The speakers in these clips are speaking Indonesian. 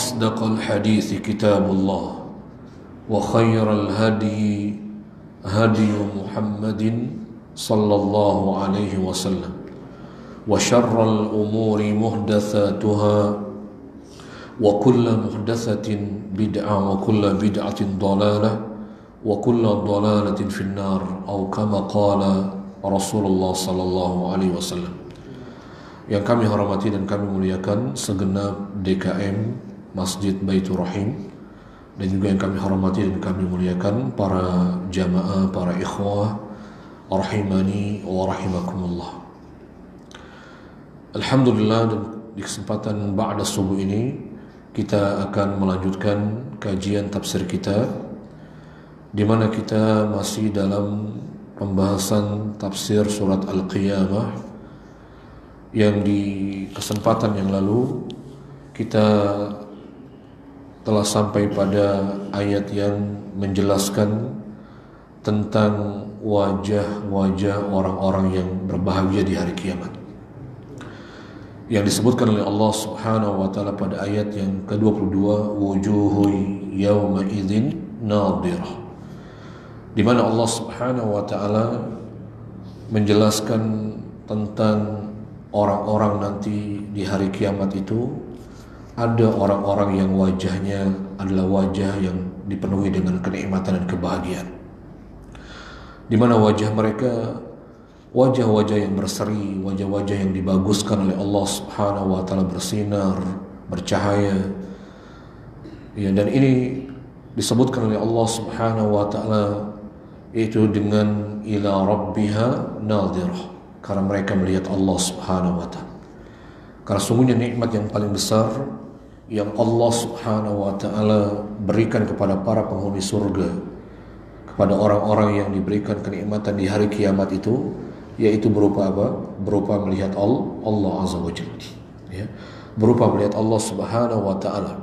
أصدق الحديث كتاب الله وخير الهدي هدي محمد صلى الله عليه وسلم وشر الأمور محدثاتها وكل محدثة بدعة وكل بدعة ضلالة وكل ضلالة في النار أو كما قال رسول الله صلى الله عليه وسلم. Yang kami hormati dan kami muliakan segenap DKM Masjid Baitur Rahim, dan juga yang kami hormati dan kami muliakan para jamaah, para ikhwah rahimani wa rahimakumullah. Alhamdulillah, dan di kesempatan ba'da subuh ini kita akan melanjutkan kajian tafsir kita, di mana kita masih dalam pembahasan tafsir surat Al-Qiyamah, yang di kesempatan yang lalu kita telah sampai pada ayat yang menjelaskan tentang wajah-wajah orang-orang yang berbahagia di hari kiamat, yang disebutkan oleh Allah Subhanahu wa taala pada ayat yang ke-22, wujuhu yawma idzin nadhirah, di mana Allah Subhanahu wa taala menjelaskan tentang orang-orang nanti di hari kiamat itu. Ada orang-orang yang wajahnya adalah wajah yang dipenuhi dengan kenikmatan dan kebahagiaan, di mana wajah mereka wajah-wajah yang berseri, wajah-wajah yang dibaguskan oleh Allah Subhanahu wa taala, bersinar, bercahaya. Ya, dan ini disebutkan oleh Allah Subhanahu wa taala itu dengan ila rabbiha nadhirah, karena mereka melihat Allah Subhanahu wa taala. Karena sungguhnya nikmat yang paling besar yang Allah Subhanahu wa taala berikan kepada para penghuni surga, kepada orang-orang yang diberikan kenikmatan di hari kiamat itu, yaitu berupa apa? Berupa melihat Allah Azza wa Jalla, ya, berupa melihat Allah Subhanahu wa taala.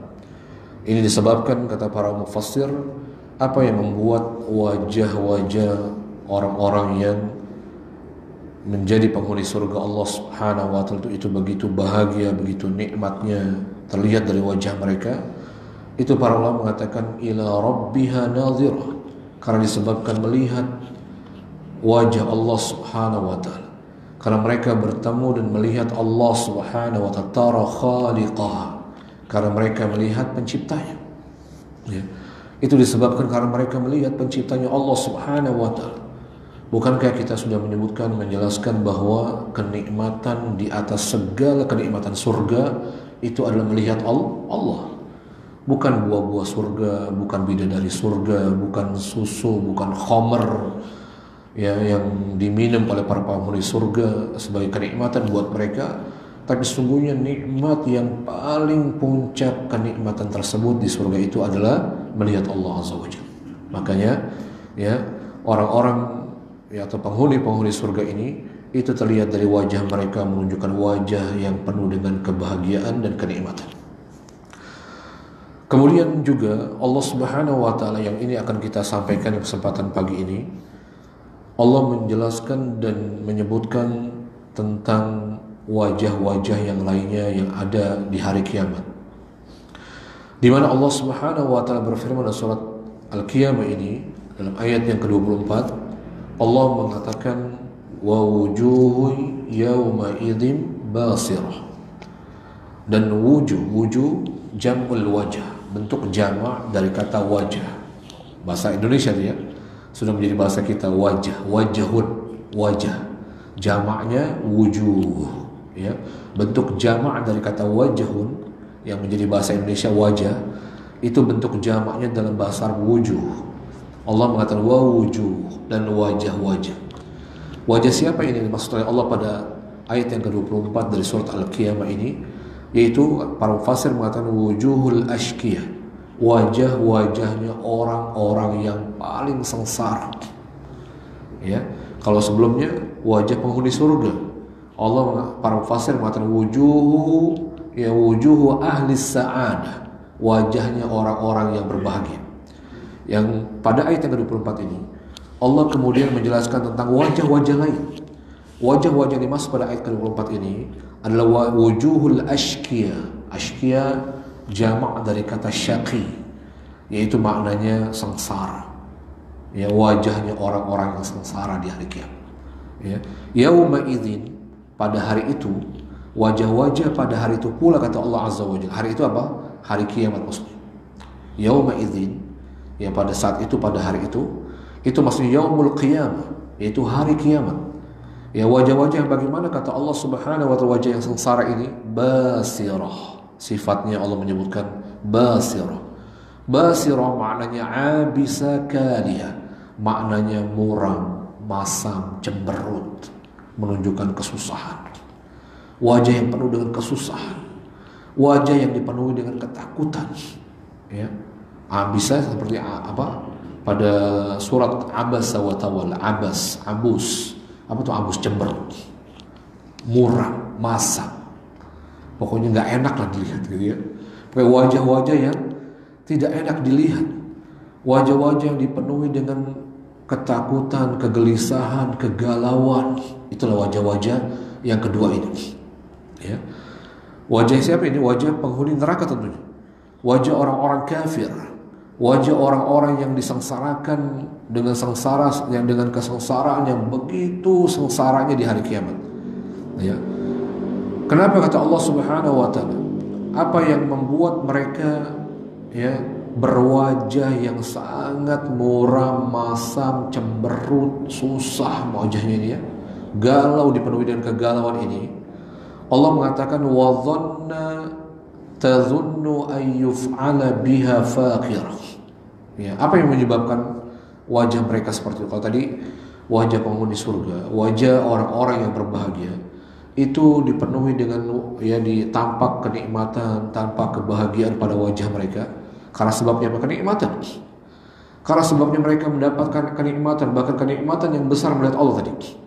Ini disebabkan, kata para mufassir, apa yang membuat wajah-wajah orang-orang yang menjadi penghuni surga Allah Subhanahu wa taala itu begitu bahagia, begitu nikmatnya terlihat dari wajah mereka. Itu para ulama mengatakan ila rabbiha nadhirah, karena disebabkan melihat wajah Allah Subhanahu wa taala, karena mereka bertemu dan melihat Allah Subhanahu wa taala, tara khaliqah, karena mereka melihat penciptanya, ya. Itu disebabkan karena mereka melihat penciptanya Allah Subhanahu wa taala. Bukankah kita sudah menyebutkan, menjelaskan bahwa kenikmatan di atas segala kenikmatan surga itu adalah melihat Allah. Bukan buah-buah surga, bukan bidadari surga, bukan susu, bukan khamr, ya, yang diminum oleh para penghuni surga sebagai kenikmatan buat mereka. Tapi sungguhnya nikmat yang paling puncak kenikmatan tersebut di surga itu adalah melihat Allah Azza wa Jalla. Makanya, ya, orang-orang, ya, atau penghuni surga ini itu terlihat dari wajah mereka menunjukkan wajah yang penuh dengan kebahagiaan dan kenikmatan. Kemudian juga Allah Subhanahu wa taala, yang ini akan kita sampaikan di kesempatan pagi ini, Allah menjelaskan dan menyebutkan tentang wajah-wajah yang lainnya yang ada di hari kiamat, di mana Allah Subhanahu wa taala berfirman dalam surat Al-Qiyamah ini dalam ayat yang ke-24, Allah mengatakan wa wujuhu yawma idzin basirah, dan wujuh jam'ul wajah, bentuk jamak dari kata wajah. Bahasa Indonesia ya sudah menjadi bahasa kita, wajahun, wajah, jamaknya wujuh, ya. Bentuk jamak dari kata wajahun yang menjadi bahasa Indonesia wajah, itu bentuk jamaknya dalam bahasa Arab wujuh. Allah mengatakan wa wujuh, dan wajah-wajah. Wajah siapa ini dimaksud oleh Allah pada ayat yang ke-24 dari surat Al-Qiyamah ini? Yaitu para mufassir mengatakan wujuhul ashqiyah, wajah-wajahnya orang-orang yang paling sengsara. Ya, kalau sebelumnya wajah penghuni surga, Allah, para mufassir mengatakan wujuhu ahli sa'adah, wajahnya orang-orang yang berbahagia. Yang pada ayat yang ke-24 ini Allah kemudian menjelaskan tentang wajah-wajah lain. Wajah-wajah yang dimaksud pada ayat ke-24 ini adalah wujuhul ashqiya. Ashqiya jamak dari kata syaqi, yaitu maknanya sengsara. Ya, wajahnya orang-orang yang sengsara di hari kiamat. Ya, yauma idzin, pada hari itu, wajah-wajah pada hari itu pula kata Allah Azza wa Jalla. Hari itu apa? Hari kiamat maksudnya. Yauma idzin, ya pada saat itu, pada hari itu maksudnya yaumul qiyamah, yaitu hari kiamat. Ya, wajah-wajah yang bagaimana kata Allah Subhanahu wa taala, wajah yang sengsara ini basirah. Sifatnya Allah menyebutkan basirah. Basirah maknanya abisa kaliya, maknanya muram, masam, cemberut, menunjukkan kesusahan. Wajah yang penuh dengan kesusahan, wajah yang dipenuhi dengan ketakutan. Ya, abisa seperti apa? Pada surat Abasa wa Tawalla, abus. Apa tuh abus? Cemberut, muram, masam. Pokoknya nggak enak lah dilihat gitu ya. Kayak wajah-wajah yang tidak enak dilihat, wajah-wajah yang dipenuhi dengan ketakutan, kegelisahan, kegalauan. Itulah wajah-wajah yang kedua ini. Ya. Wajah siapa ini? Wajah penghuni neraka tentunya. Wajah orang-orang kafir, wajah orang-orang yang disengsarakan dengan sengsara, yang dengan kesengsaraan yang begitu sengsaranya di hari kiamat. Ya. Kenapa kata Allah Subhanahu wa taala? Apa yang membuat mereka ya berwajah yang sangat muram, masam, cemberut, susah wajahnya ini ya, galau, dipenuhi dengan kegalauan ini? Allah mengatakan wa dhanna tadhunnu an yuf'ala biha faqirah. Ya, apa yang menyebabkan wajah mereka seperti itu? Kalau tadi wajah penghuni surga, wajah orang-orang yang berbahagia, itu dipenuhi dengan ya ditampak kenikmatan, tampak kebahagiaan pada wajah mereka. Karena sebabnya apa? Kenikmatan. Karena sebabnya mereka mendapatkan kenikmatan, bahkan kenikmatan yang besar melihat Allah tadi.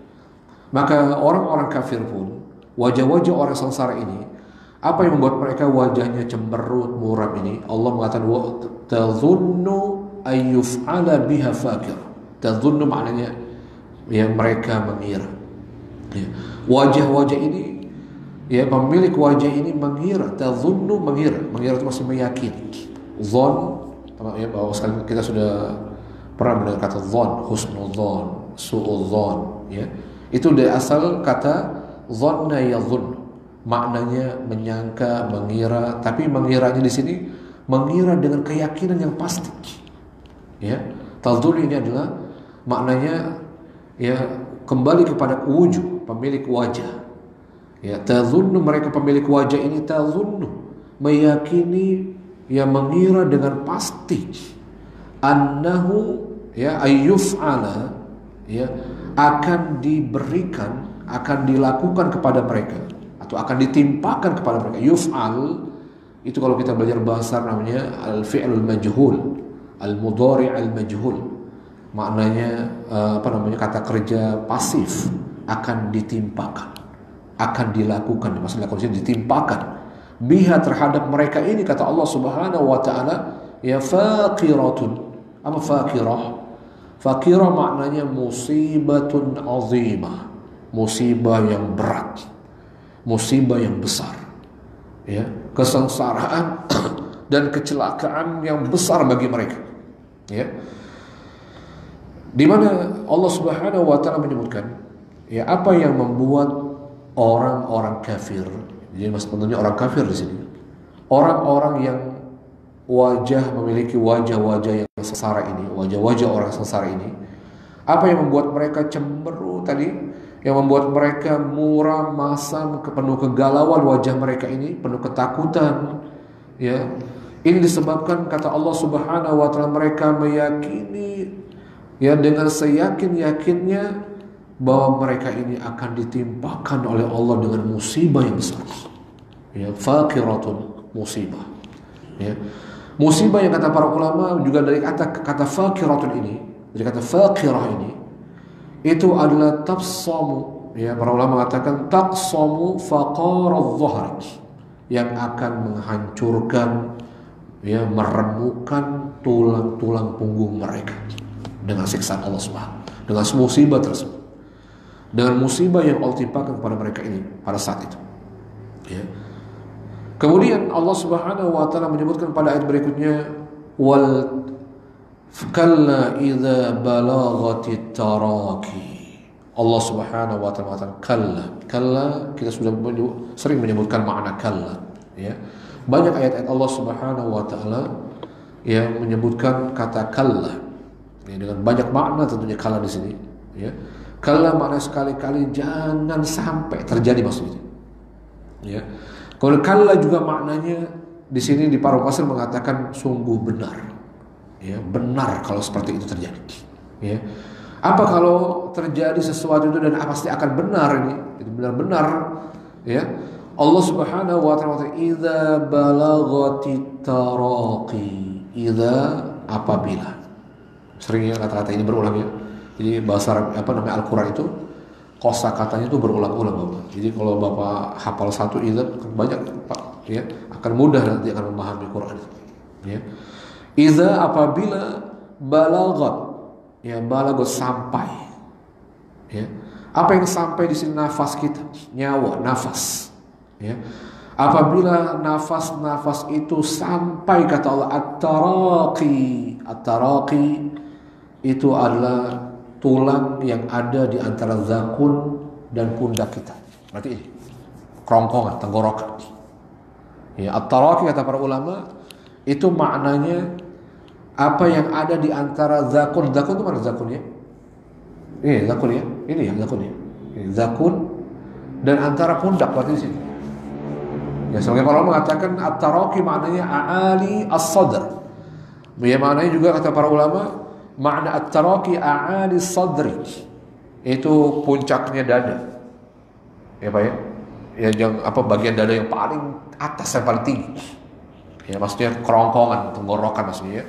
Maka orang-orang kafir pun, wajah-wajah orang sengsara ini, apa yang membuat mereka wajahnya cemberut, muram ini? Allah mengatakan wa tadhunnu ayyuf'ala biha faqir. Tadhunnu maknanya ya mereka mengira. Ya. Wajah-wajah ini, ya pemilik wajah ini mengira, tadhunnu mengira itu masih meyakini. Dhon, ya bahwa sekali kita sudah pernah mendengar kata dhon, husnul dhon, su'ul dhon, ya. Itu dari asal kata dhanna yadhun, maknanya menyangka, mengira, tapi mengiranya di sini mengira dengan keyakinan yang pasti. Ya, tadhun ini adalah maknanya ya kembali kepada wujud, pemilik wajah. Ya, tadhunnu, mereka pemilik wajah ini tadhunnu, meyakini, ya mengira dengan pasti, annahu ya ayyuf'ala, ya akan diberikan, akan dilakukan kepada mereka, atau akan ditimpakan kepada mereka. Yuf'al itu kalau kita belajar bahasa namanya al-fi'lul majhul, al-mudhari' al-majhul. Maknanya kata kerja pasif, akan ditimpakan, akan dilakukan, maksudnya ditimpakan biha terhadap mereka ini, kata Allah Subhanahu wa taala, ya faqiratun. Apa faqirah? Faqirah maknanya musibatun azimah, musibah yang berat, musibah yang besar, ya, kesengsaraan dan kecelakaan yang besar bagi mereka, ya. Di mana Allah Subhanahu wa taala menyebutkan ya apa yang membuat orang-orang kafir. Jadi maksudnya orang kafir di sini, orang-orang yang memiliki wajah-wajah yang sengsara ini, wajah-wajah orang sengsara ini, apa yang membuat mereka cemberut tadi, yang membuat mereka muram, masam, penuh kegalauan wajah mereka ini, penuh ketakutan, ya. Ini disebabkan kata Allah Subhanahu wa taala mereka meyakini, ya dengan seyakin-yakinnya bahwa mereka ini akan ditimpakan oleh Allah dengan musibah yang besar. Ya, faqiratun, musibah. Ya. Musibah yang kata para ulama juga dari kata faqiratun ini, dari kata faqirah ini, itu adalah tabsamu. Ya, para ulama mengatakan taqsamu faqaradh dhahr, yang akan menghancurkan, ya meremukkan tulang-tulang punggung mereka dengan siksaan Allah Subhanahu, dengan musibah tersebut, dengan musibah yang Allah timpakan kepada mereka ini pada saat itu. Ya. Kemudian Allah Subhanahu wa taala menyebutkan pada ayat berikutnya, wal kalla idza balaghatit taraqi. Allah Subhanahu wa taala mengatakan kalla, kita sudah sering menyebutkan makna kalla, ya. Banyak ayat-ayat Allah Subhanahu wa taala yang menyebutkan kata kalla, ya, dengan banyak makna tentunya kalla di sini, ya. Kalla makna sekali-kali jangan sampai terjadi maksudnya, ya. Kalau kalla juga maknanya di sini di Paruh Pasir mengatakan sungguh benar, ya, benar kalau seperti itu terjadi, ya. Apa kalau terjadi sesuatu itu dan pasti akan benar ini, itu benar-benar, ya. Allah Subhanahu wa taala idza balaghatit taraqi, idza apabila. Sering ya kata-kata ini berulang ya. Jadi bahasa Al-Qur'an itu kosakatanya itu berulang-ulang Bapak. Jadi kalau Bapak hafal satu idza banyak Pak, ya, akan mudah nanti akan memahami Quran, ya. Idza apabila balaghat, ya, balaghat sampai, ya. Apa yang sampai di sini? Nafas kita, nyawa, nafas, ya. Apabila nafas-nafas itu sampai, kata Allah, at-taraqi itu adalah tulang yang ada di antara zakun dan pundak kita. Berarti ini kerongkongan, tenggorokan. Ya, at-taraqi kata para ulama itu maknanya apa yang ada di antara zakun. Zakun itu mana zakunnya? Ini zakun ya. Ini ya zakunnya. Ini zakun dan antara pundak berarti di sini. Ya, sebagai para ulama mengatakan at-taraqi maknanya a'ali as-sadr. Ya, maknanya juga kata para ulama makna at-taraqi a'ali as-sadri. Itu puncaknya dada. Ya Pak ya. Ya yang bagian dada yang paling atas, yang paling tinggi. Ya, maksudnya kerongkongan, tenggorokan maksudnya, ya.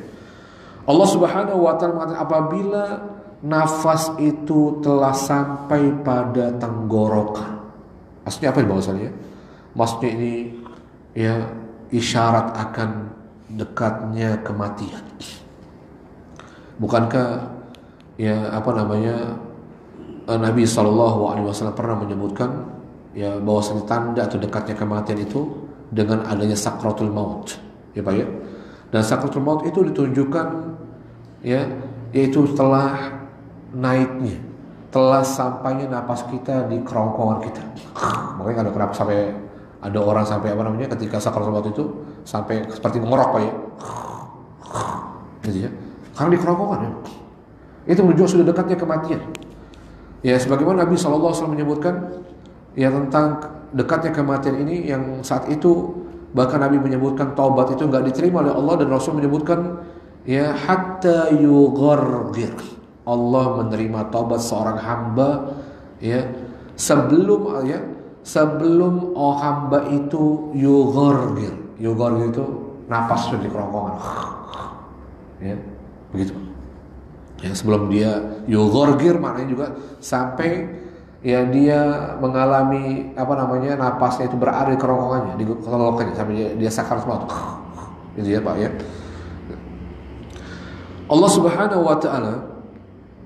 Allah Subhanahu wa taala mengatakan apabila nafas itu telah sampai pada tenggorokan. Maksudnya apa bahasanya? Maksudnya ini, ya, isyarat akan dekatnya kematian. Bukankah, ya, Nabi SAW pernah menyebutkan, ya, bahwasanya tanda atau dekatnya kematian itu dengan adanya sakratul maut, ya Pak ya. Dan sakratul maut itu ditunjukkan, ya, yaitu telah naiknya, telah sampainya napas kita di kerongkongan kita. Makanya ada kenapa sampai ada orang sampai ketika sakratul maut itu sampai seperti mengorok Pak ya. Gitu ya. Karena di kerongkongan, ya. Itu menunjukkan sudah dekatnya kematian. Ya, sebagaimana Nabi SAW menyebutkan, ya, tentang dekatnya kematian ini, yang saat itu bahkan Nabi menyebutkan taubat itu enggak diterima oleh Allah, dan Rasul menyebutkan, ya, hatta yughargir. Allah menerima taubat seorang hamba, ya, sebelum hamba itu yughargir. Yughargir itu napas di kerongkongan. Ya, begitu. Ya, sebelum dia yughargir maknanya juga sampai, ya, dia mengalami napasnya itu berada di kerongkongannya, di tenggorokannya sampai dia sakaratul maut. Gitu ya Pak ya. Allah Subhanahu wa taala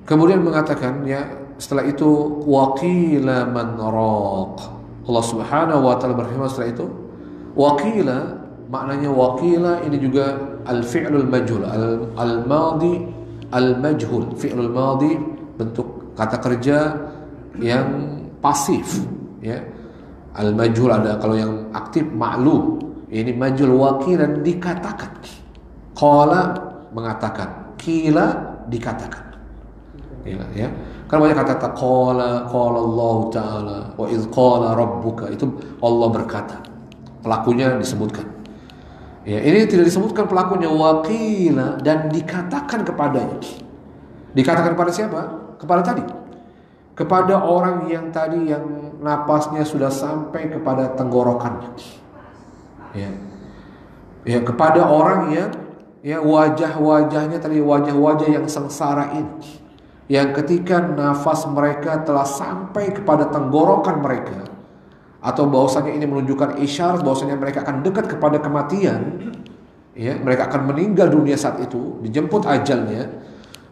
kemudian mengatakan, ya, setelah itu waqila man raq. Allah Subhanahu wa taala berfirman setelah itu waqila, maknanya waqila ini juga al-fi'lul majhul, al-madi al-majhul, fi'lul madi bentuk kata kerja yang pasif, ya. Al-majhul ada, kalau yang aktif ma'lum. Ini majhul, wakilan dikatakan. Qala mengatakan, qila dikatakan. Ya. Kan banyak kata qala Allah taala wa idz qala rabbuka, itu Allah berkata. Pelakunya disebutkan. Ya, ini tidak disebutkan pelakunya, waqila, dan dikatakan kepadanya. Dikatakan kepada siapa? Kepada tadi. Kepada orang yang tadi yang napasnya sudah sampai kepada tenggorokannya. Ya. Ya, kepada orang yang, ya, wajah-wajahnya tadi wajah-wajah yang sengsara ini. Yang ketika nafas mereka telah sampai kepada tenggorokan mereka, atau bahwasanya ini menunjukkan isyarat bahwasanya mereka akan dekat kepada kematian, ya, mereka akan meninggal dunia saat itu, dijemput ajalnya.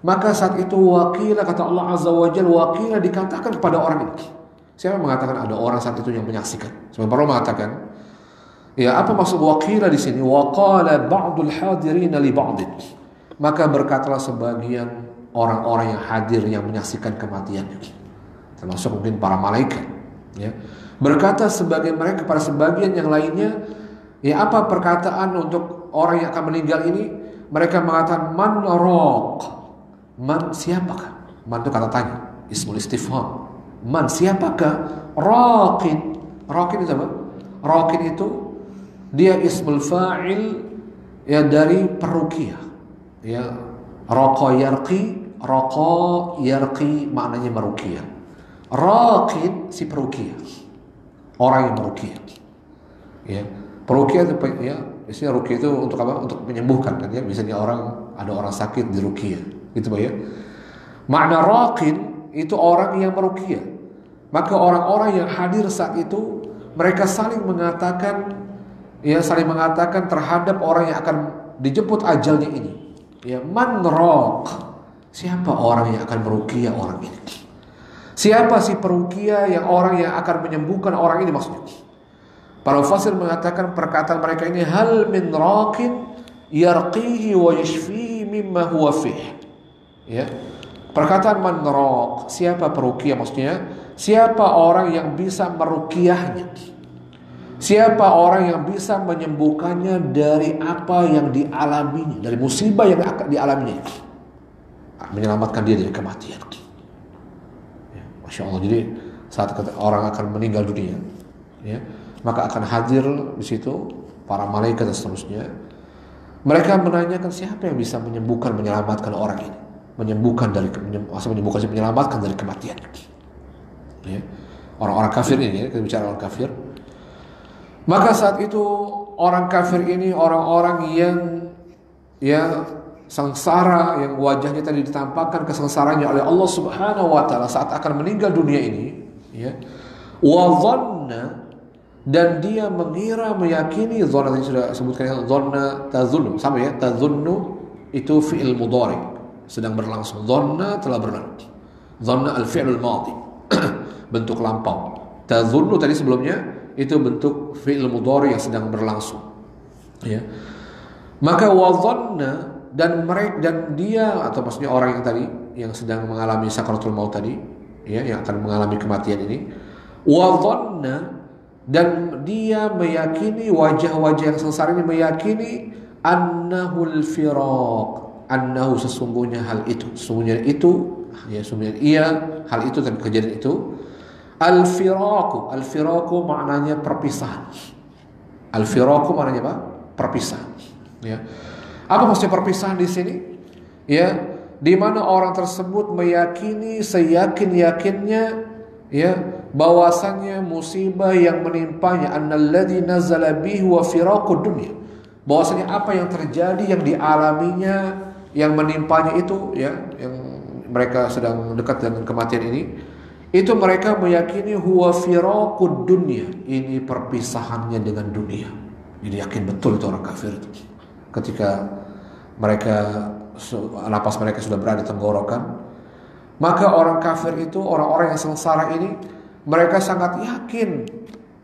Maka saat itu waqila, kata Allah Azza wa Jalla, waqila dikatakan kepada orang ini. Siapa yang mengatakan ada orang saat itu yang menyaksikan? Sebenarnya mengatakan Ya, apa maksud waqila di sini? Waqala ba'dul hadirin li ba'd. Maka berkatalah sebagian orang-orang yang hadir yang menyaksikan kematian, termasuk mungkin para malaikat, ya. Berkata sebagian mereka kepada sebagian yang lainnya, ya, apa perkataan untuk orang yang akan meninggal ini? Mereka mengatakan man raq. Man, siapakah? Man itu kata tanya, ismul istifham. Man, siapakah? Raqin. Raqin itu apa? Raqin itu dia ismul fa'il, ya, dari peruqyah. Ya, raqa yarqi maknanya meruqyah. Raqin si peruqyah, orang yang meruqyah. Ya, peruqyah itu, ya, biasanya ruqyah itu untuk apa? Untuk menyembuhkan, kan, ya. Biasanya ada orang sakit di ruqyah, gitu, Pak, ya. Makna raqin itu orang yang meruqyah. Maka orang-orang yang hadir saat itu mereka saling mengatakan terhadap orang yang akan dijemput ajalnya ini, ya, man raq. Siapa orang yang akan meruqyah orang ini? Siapa si peruqyah yang orang yang akan menyembuhkan orang ini maksudnya? Para mufassir mengatakan perkataan mereka ini, hal min raqin yarqihi wa yashfihi mimma huwa fih. Ya. Perkataan man raq, siapa peruqyah maksudnya? Siapa orang yang bisa meruqyahnya? Siapa orang yang bisa menyembuhkannya dari apa yang dialaminya, dari musibah yang akan dialaminya, menyelamatkan dia dari kematian. Ya, Masya Allah. Jadi saat orang akan meninggal dunia, ya, maka akan hadir di situ para malaikat dan seterusnya. Mereka menanyakan siapa yang bisa menyelamatkan orang ini, menyelamatkan dari kematian. Ya. Orang-orang kafir ini, ya, kita bicara orang kafir. Maka saat itu orang kafir ini orang-orang yang, ya, sengsara, yang wajahnya tadi ditampakkan kesengsaranya oleh Allah Subhanahu wa taala saat akan meninggal dunia ini, ya. Wa dhanna, dan dia mengira, meyakini, dhanna yang sudah sebutkan, dhanna tazunnu, sama, ya, tazunnu itu fi'il mudhari sedang berlangsung, dhanna telah berlalu, dhanna al-fi'lul madhi bentuk lampau, tazunnu tadi sebelumnya itu bentuk fi'il mudhari yang sedang berlangsung, ya. Maka wa dhanna, dan dia, atau maksudnya orang yang tadi yang sedang mengalami sakaratul maut tadi, ya, yang akan mengalami kematian ini, wa dhanna, dan dia meyakini, wajah-wajah yang sengsara ini meyakini, annahul firaq, annahu, sesungguhnya hal itu, sesungguhnya hal itu dan kejadian itu, al-firaqu maknanya perpisahan. Al-firaqu maknanya apa? Perpisahan, ya. Apa maksudnya perpisahan di sini? Ya, di mana orang tersebut meyakini seyakin-yakinnya, ya, bahwasannya musibah yang menimpanya, annalladzi nazala bihi wa firaqud dunya, bahwasanya apa yang terjadi, yang dialaminya, yang menimpanya itu, ya, yang mereka sedang dekat dengan kematian ini, itu mereka meyakini huwa firaqud dunya, ini perpisahannya dengan dunia. Jadi yakin betul itu orang kafir itu. Ketika napas mereka sudah berada di tenggorokan, maka orang kafir itu, orang-orang yang sengsara ini, mereka sangat yakin,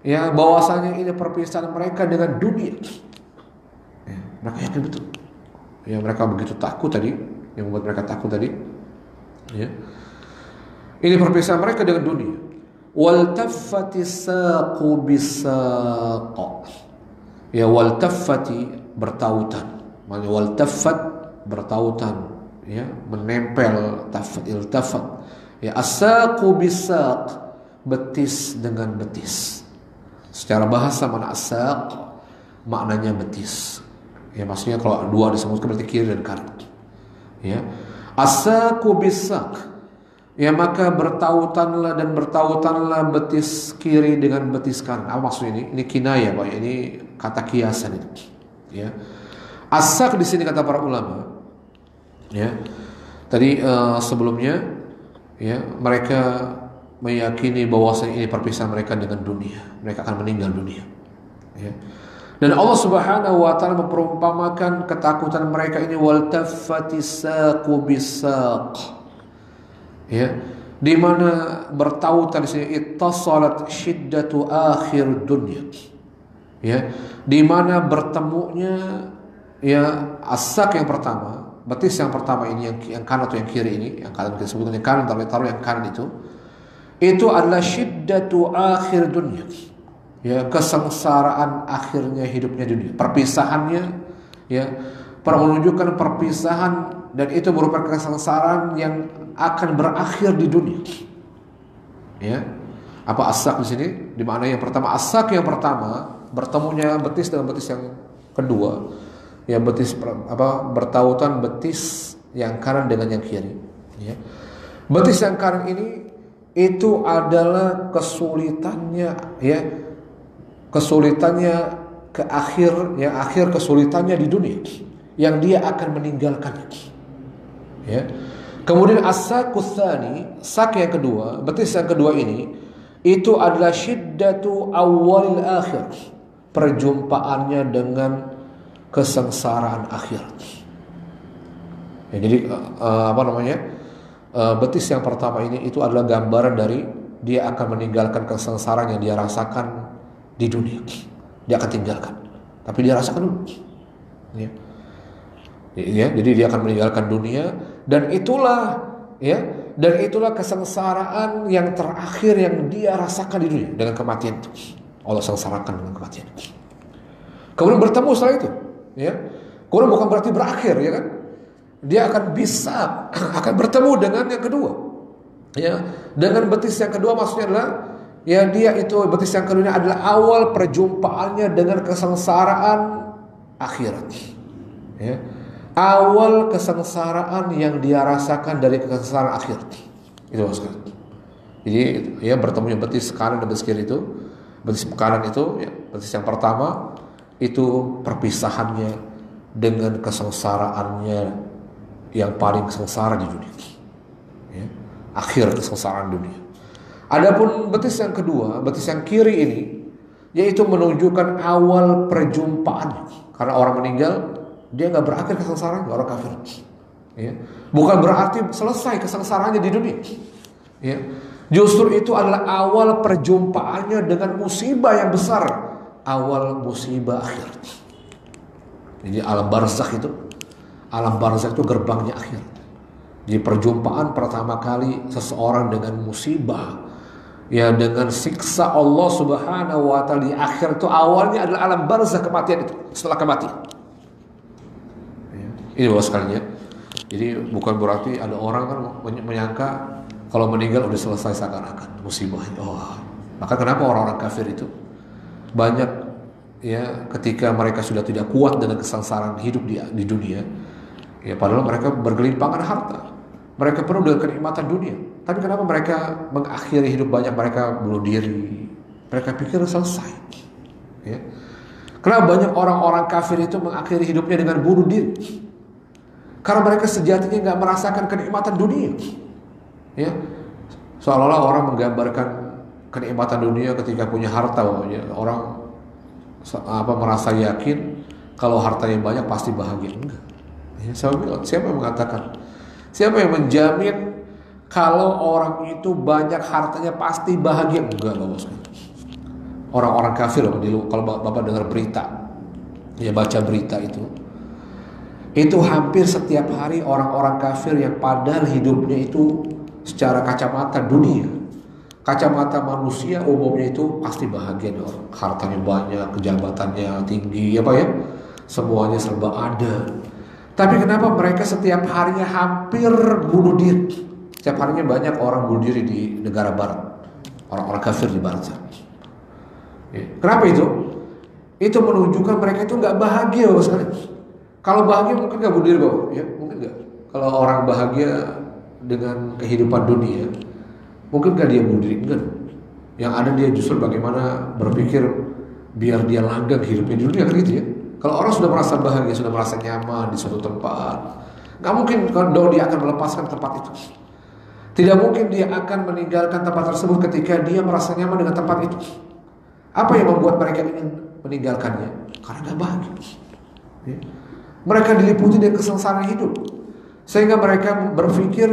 ya, bahwasanya ini perpisahan mereka dengan dunia. Ya, mereka yakin betul. Ya, mereka begitu takut tadi, yang membuat mereka takut tadi, ya. Ini perpisahan mereka dengan dunia. Wal taffati saqu bisaq. Ya, wal taffati bertautan. Maknanya wal taffat bertautan, ya, menempel, taffat iltafat. Ya, as-saqu bisaq, betis dengan betis. Secara bahasa mana as-saq maknanya betis. Ya, maksudnya kalau dua disebutkan berarti kiri dan kanan. Ya. As-saqu bisaq. Ya, maka bertautanlah betis kiri dengan betis kanan. Apa maksudnya ini? Ini kinayah, Pak. Ini kata kiasan ini. Ya. As-saq di sini kata para ulama. Ya. Tadi sebelumnya, ya, mereka meyakini bahwasanya ini perpisahan mereka dengan dunia. Mereka akan meninggal dunia. Ya. Dan Allah Subhanahu wa taala memperumpamakan ketakutan mereka ini, wal taffatis saqu bisaq. Ya, di mana bertautan di sini, ittasalat syiddatu akhir dunya. ya, di mana bertemunya ya as-sak yang pertama, betis yang pertama ini yang kanan atau yang kiri ini, yang kalian kita sebutkan yang kanan, taruh yang kanan itu adalah syiddatu akhir dunia, ya, kesengsaraan akhirnya hidupnya dunia, perpisahannya, ya, menunjukkan perpisahan, dan itu merupakan kesengsaraan yang akan berakhir di dunia, ya. Apa as-sak di sini? Di mana yang pertama, as-sak yang pertama bertemunya betis dengan betis yang kedua, ya, betis bertautan betis yang kanan dengan yang kiri, ya. Betis yang kanan ini itu adalah kesulitannya, ya, kesulitannya ke akhir, ya, akhir kesulitannya di dunia yang dia akan meninggalkannya, ya. Kemudian as-sakus tsani, sak yang kedua, betis yang kedua ini itu adalah syiddatu awalil akhir, perjumpaannya dengan kesengsaraan akhir. Ya, jadi betis yang pertama ini itu adalah gambaran dari dia akan meninggalkan kesengsaraan yang dia rasakan di dunia. Dia akan tinggalkan, tapi dia rasakan dulu. Ya. Ya, jadi dia akan meninggalkan dunia, dan itulah, ya, dan itulah kesengsaraan yang terakhir yang dia rasakan di dunia dengan kematian itu. Allah sengsarakan dengan kematian. Kemudian bertemu setelah itu, ya. Kemudian bukan berarti berakhir, ya kan? Dia akan bisa akan bertemu dengan yang kedua, ya. Dengan betis yang kedua maksudnya adalah, ya, dia itu betis yang kedua adalah awal perjumpaannya dengan kesengsaraan akhirat, ya. Awal kesengsaraan yang dia rasakan dari kesengsaraan akhirat itu maksudnya. Jadi, ya, bertemunya betis kanan dan betis kiri itu, betis kanan itu, ya, betis yang pertama itu perpisahannya dengan kesengsaraannya yang paling sengsara di dunia, ya, akhir kesengsaraan dunia. Adapun betis yang kedua, betis yang kiri ini, yaitu menunjukkan awal perjumpaannya, karena orang meninggal dia nggak berakhir kesengsaraan orang kafir, ya. Bukan berarti selesai kesengsaraannya di dunia, ya. Justru itu adalah awal perjumpaannya dengan musibah yang besar, awal musibah akhir. Jadi alam barzakh itu gerbangnya akhir. Jadi perjumpaan pertama kali seseorang dengan musibah, ya, dengan siksa Allah Subhanahu wa taala di akhir itu awalnya adalah alam barzakh, kematian itu, setelah kematian. Ini bagus sekali, ya. Jadi bukan berarti ada orang kan menyangka kalau meninggal udah selesai seakan-akan musibahnya. Oh, maka kenapa orang-orang kafir itu banyak, ya, ketika mereka sudah tidak kuat dengan kesengsaraan hidup di dunia, ya, padahal mereka bergelimpangan harta, mereka penuh dengan kenikmatan dunia, tapi kenapa mereka mengakhiri hidup banyak mereka bunuh diri, mereka pikir selesai, ya. Kenapa banyak orang-orang kafir itu mengakhiri hidupnya dengan bunuh diri? Karena mereka sejatinya nggak merasakan kenikmatan dunia, ya. Seolah-olah orang menggambarkan kenikmatan dunia ketika punya harta, ya. Orang merasa yakin kalau hartanya banyak pasti bahagia. Enggak, ya, siapa yang mengatakan, siapa yang menjamin kalau orang itu banyak hartanya pasti bahagia? Enggak, Bapak sekalian. Orang-orang kafir, kalau Bapak dengar berita, ya, baca berita itu hampir setiap hari orang-orang kafir yang padahal hidupnya itu secara kacamata dunia, kacamata manusia umumnya itu pasti bahagia, orang hartanya banyak, kejabatannya tinggi, apa, ya, semuanya serba ada. Tapi kenapa mereka setiap harinya hampir bunuh diri? Setiap harinya banyak orang bunuh diri di negara barat, orang-orang kafir di barat. Ya. Kenapa itu? Itu menunjukkan mereka itu nggak bahagia, Bapak sekalian. Kalau bahagia mungkin nggak bunuh diri, Bapak, ya, mungkin nggak. Kalau orang bahagia dengan kehidupan dunia, mungkin nggak dia bunuh diri, enggak. Yang ada dia justru bagaimana berpikir biar dia langgeng hidupnya di dunia, kan gitu, ya. Kalau orang sudah merasa bahagia, sudah merasa nyaman di suatu tempat, nggak mungkin kalau dia akan melepaskan tempat itu. Tidak mungkin dia akan meninggalkan tempat tersebut ketika dia merasa nyaman dengan tempat itu. Apa yang membuat mereka ingin meninggalkannya? Karena nggak bahagia, ya. Mereka diliputi dengan kesengsaraan hidup, sehingga mereka berpikir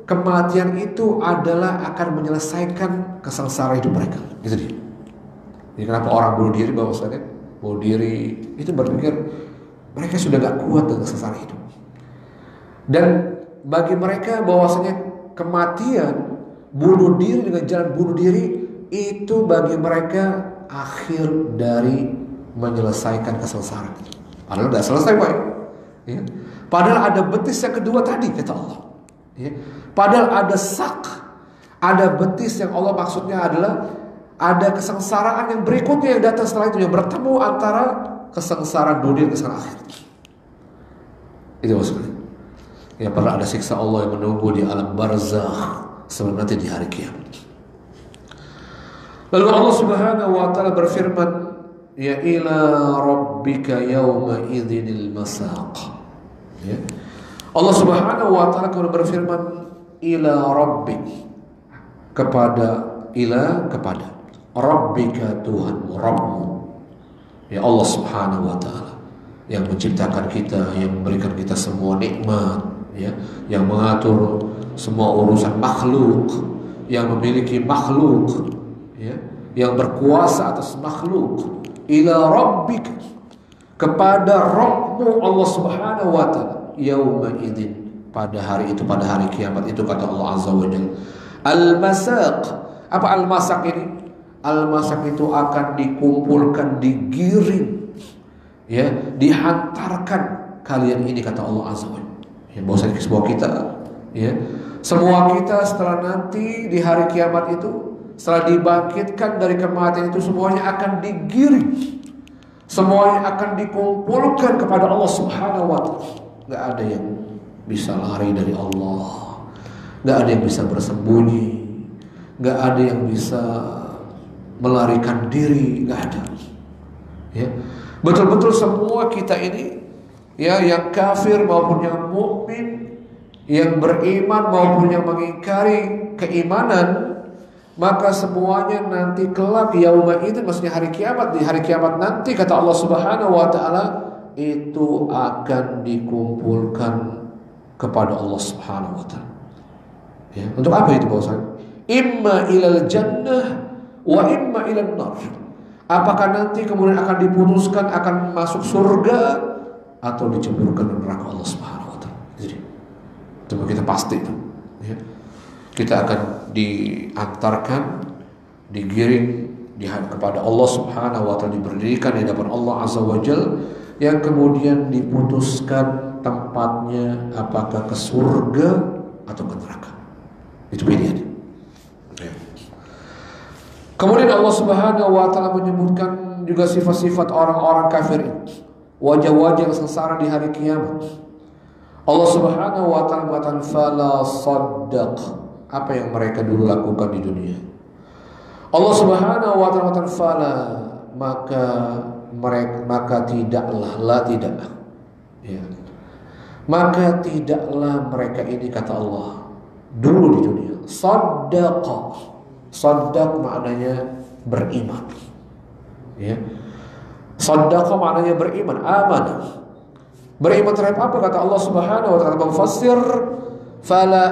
kematian itu adalah akan menyelesaikan kesengsaraan hidup mereka. Itu dia. Jadi kenapa orang bunuh diri, Bapak sekalian? bunuh diri, itu berpikir mereka sudah gak kuat dengan sengsara hidup. Dan bagi mereka bahwasanya kematian, bunuh diri dengan jalan bunuh diri, itu bagi mereka akhir dari menyelesaikan kesengsaraan. Padahal gak selesai, Pak. Ya. Padahal ada betis yang kedua tadi, kata Allah. Ya. Padahal ada ada betis yang Allah maksudnya adalah ada kesengsaraan yang berikutnya yang datang setelah itu, yang bertemu antara kesengsaraan dunia dan kesengsaraan akhir. Itu maksudnya. Ya, pernah ada siksa Allah yang menunggu di alam barzakh sebelum nanti di hari kiamat. Lalu Allah Subhanahu wa taala berfirman, ya ila rabbika yawma idzinil masaq. Ya. Allah Subhanahu wa taala kemudian berfirman ila rabbik, kepada rabbika, Tuhanmu, Rabbmu. Ya Allah Subhanahu wa taala yang menciptakan kita, yang memberikan kita semua nikmat, ya, yang mengatur semua urusan makhluk, yang memiliki makhluk, ya, yang berkuasa atas makhluk. Ila rabbik, kepada Rabbmu Allah Subhanahu wa taala, yauma idzin, pada hari itu, pada hari kiamat itu, kata Allah Azza wa Jalla. Al-masaq, apa al-masaq ini? Al-masaq itu akan dikumpulkan, digiring, ya, dihantarkan kalian ini, kata Allah Azza wa Jalla. Ya, bahwasanya semua kita, ya, semua kita setelah nanti di hari kiamat itu, setelah dibangkitkan dari kematian itu, semuanya akan digiring, semuanya akan dikumpulkan kepada Allah Subhanahu wa taala. Gak ada yang bisa lari dari Allah, gak ada yang bisa bersembunyi, gak ada yang bisa melarikan diri, gak ada. Ya, betul-betul semua kita ini, ya, yang kafir maupun yang mukmin, yang beriman maupun yang mengingkari keimanan, maka semuanya nanti kelak yauma itu, maksudnya hari kiamat, di hari kiamat nanti, kata Allah Subhanahu wa taala, itu akan dikumpulkan kepada Allah Subhanahu wa taala. Ya, untuk apa itu bahwasanya? Imma ilal jannah wa imma ilal nar. Apakah nanti kemudian akan diputuskan akan masuk surga atau diceburkan ke neraka Allah Subhanahu wa taala. Jadi itu kita pasti itu, ya. Kita akan diantarkan, digiring kepada Allah Subhanahu wa taala, diberdirikan di hadapan Allah Azza wa Jalla, yang kemudian diputuskan tempatnya apakah ke surga atau ke neraka. Itu pilihan. Ya. Kemudian Allah Subhanahu wa taala menyebutkan juga sifat-sifat orang-orang kafir ini, wajah-wajah yang sengsara di hari kiamat. Allah Subhanahu wa taala mengatakan fala saddaq, apa yang mereka dulu lakukan di dunia. Allah Subhanahu wa taala mengatakan fala, maka tidaklah, ya, maka tidaklah mereka ini, kata Allah, dulu di dunia saddaq maknanya beriman, ya. Saddaq maknanya beriman, amanah. Beriman terhadap apa? Kata Allah Subhanahu wa taala mufassir, fala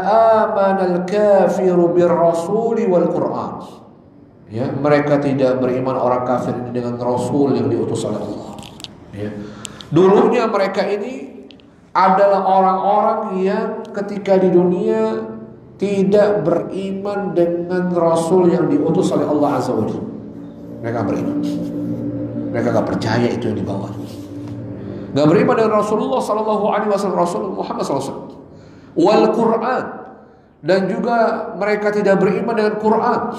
amanal kafiru birrasuli wal Qur'an. Ya, mereka tidak beriman, orang kafir ini, dengan Rasul yang diutus oleh Allah. Ya. Dulunya mereka ini adalah orang-orang yang ketika di dunia tidak beriman dengan Rasul yang diutus oleh Allah Azza wa Jalla. Mereka beriman, mereka gak percaya itu yang dibawa. Gak beriman dengan Rasulullah Sallallahu Alaihi Wasallam, Rasul Muhammad SAW, wal Quran, dan juga mereka tidak beriman dengan Quran,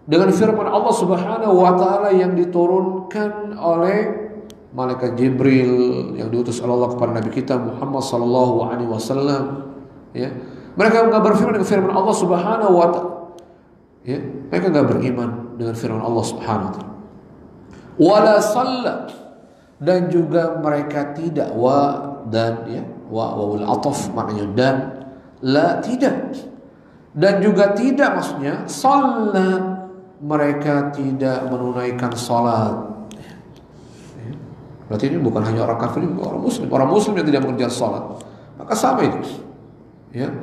dengan firman Allah Subhanahu wa taala yang diturunkan oleh malaikat Jibril yang diutus oleh Allah kepada Nabi kita Muhammad sallallahu alaihi wasallam, ya. Mereka enggak beriman dengan firman Allah Subhanahu wa taala. Ya, mereka enggak beriman dengan firman Allah Subhanahu wa taala. Wala shalla, dan juga mereka tidak, wawul ataf maknanya dan, la tidak, dan juga tidak maksudnya shalla, mereka tidak menunaikan salat. Berarti ini bukan hanya orang kafir, orang muslim yang tidak mengerjakan salat. Maka sama itu. Ya.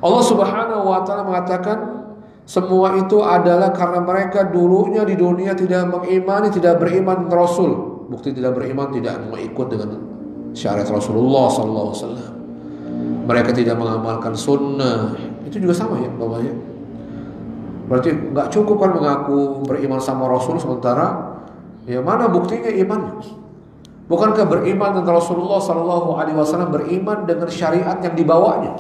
Allah Subhanahu wa taala mengatakan semua itu adalah karena mereka dulunya di dunia tidak mengimani, tidak beriman Rasul, bukti tidak beriman tidak mau ikut dengan syariat Rasulullah SAW. Mereka tidak mengamalkan sunnah. Itu juga sama ya Bapak ya. Berarti nggak cukup kan mengaku beriman sama Rasul sementara ya mana buktinya imannya? Bukankah beriman dengan Rasulullah SAW beriman dengan syariat yang dibawanya,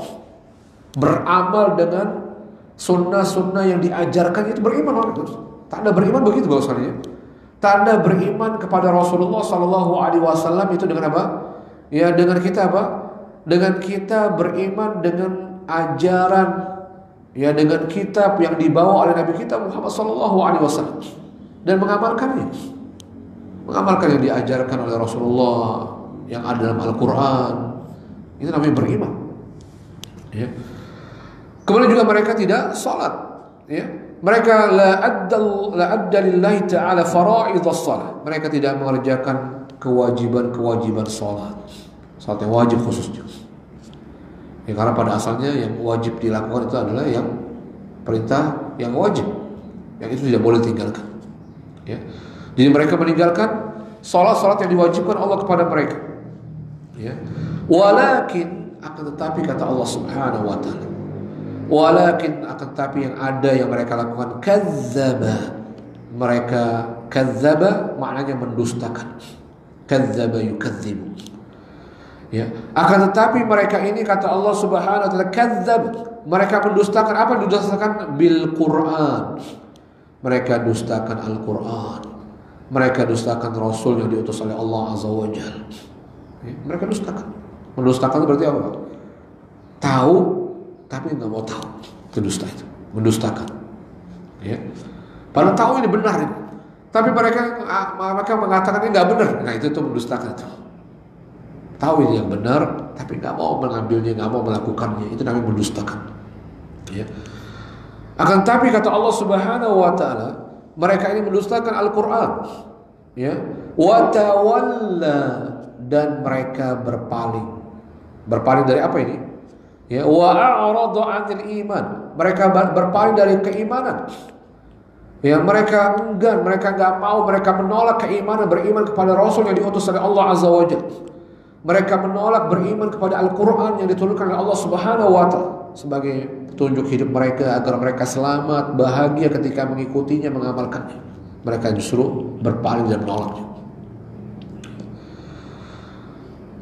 beramal dengan sunnah-sunnah yang diajarkan, itu beriman orang itu. Tanda beriman begitu bahwasanya. Tanda beriman kepada Rasulullah SAW itu dengan apa? Ya dengan kita apa? Dengan kita beriman dengan ajaran, ya dengan kitab yang dibawa oleh Nabi kita Muhammad SAW dan mengamalkannya, mengamalkan yang diajarkan oleh Rasulullah yang ada dalam Al-Quran. Itu namanya beriman. Ya. Kemudian juga mereka tidak salat. Ya. Mereka la adda lillahi ta'ala fara'idhas salat. Mereka tidak mengerjakan kewajiban-kewajiban salat. Salat yang wajib khususnya. Ya, karena pada asalnya yang wajib dilakukan itu adalah yang perintah yang wajib, yang itu tidak boleh tinggalkan. Ya. Jadi mereka meninggalkan salat-salat yang diwajibkan Allah kepada mereka. Ya. Walakin akan tetapi kata Allah Subhanahu wa taala, walakin akan tetapi yang ada yang mereka lakukan kadzdzaba. Mereka kadzdzaba maknanya mendustakan. Kadzdzaba yukadzibu. Ya. Akan tetapi mereka ini kata Allah Subhanahu wa taala kadzdzab, mereka mendustakan apa? Mendustakan bil Quran. Mereka dustakan Al-Quran. Mereka dustakan Rasul yang diutus oleh Allah Azza wa Jalla. Ya. Mereka dustakan. Mendustakan itu berarti apa? Tahu tapi nggak mau tahu. Itu dusta itu. Mendustakan. Ya. Padahal tahu ini benar ini. Tapi mereka mengatakan ini nggak benar. Nah itu tuh mendustakan itu. Tahu ini yang benar, tapi nggak mau mengambilnya, nggak mau melakukannya. Itu namanya mendustakan. Ya. Akan tapi kata Allah Subhanahu wa taala, mereka ini mendustakan Al-Quran. Ya. Wa tawalla, dan mereka berpaling. Berpaling dari apa ini? Ya, wa a'rada 'anil iman. Mereka berpaling dari keimanan. Ya, mereka enggan, mereka nggak mau, mereka menolak keimanan, beriman kepada Rasul yang diutus oleh Allah Azza wa Jalla. Mereka menolak beriman kepada Al-Quran yang diturunkan oleh Allah Subhanahu wa ta'ala sebagai petunjuk hidup mereka agar mereka selamat, bahagia ketika mengikutinya, mengamalkannya. Mereka justru berpaling dan menolaknya.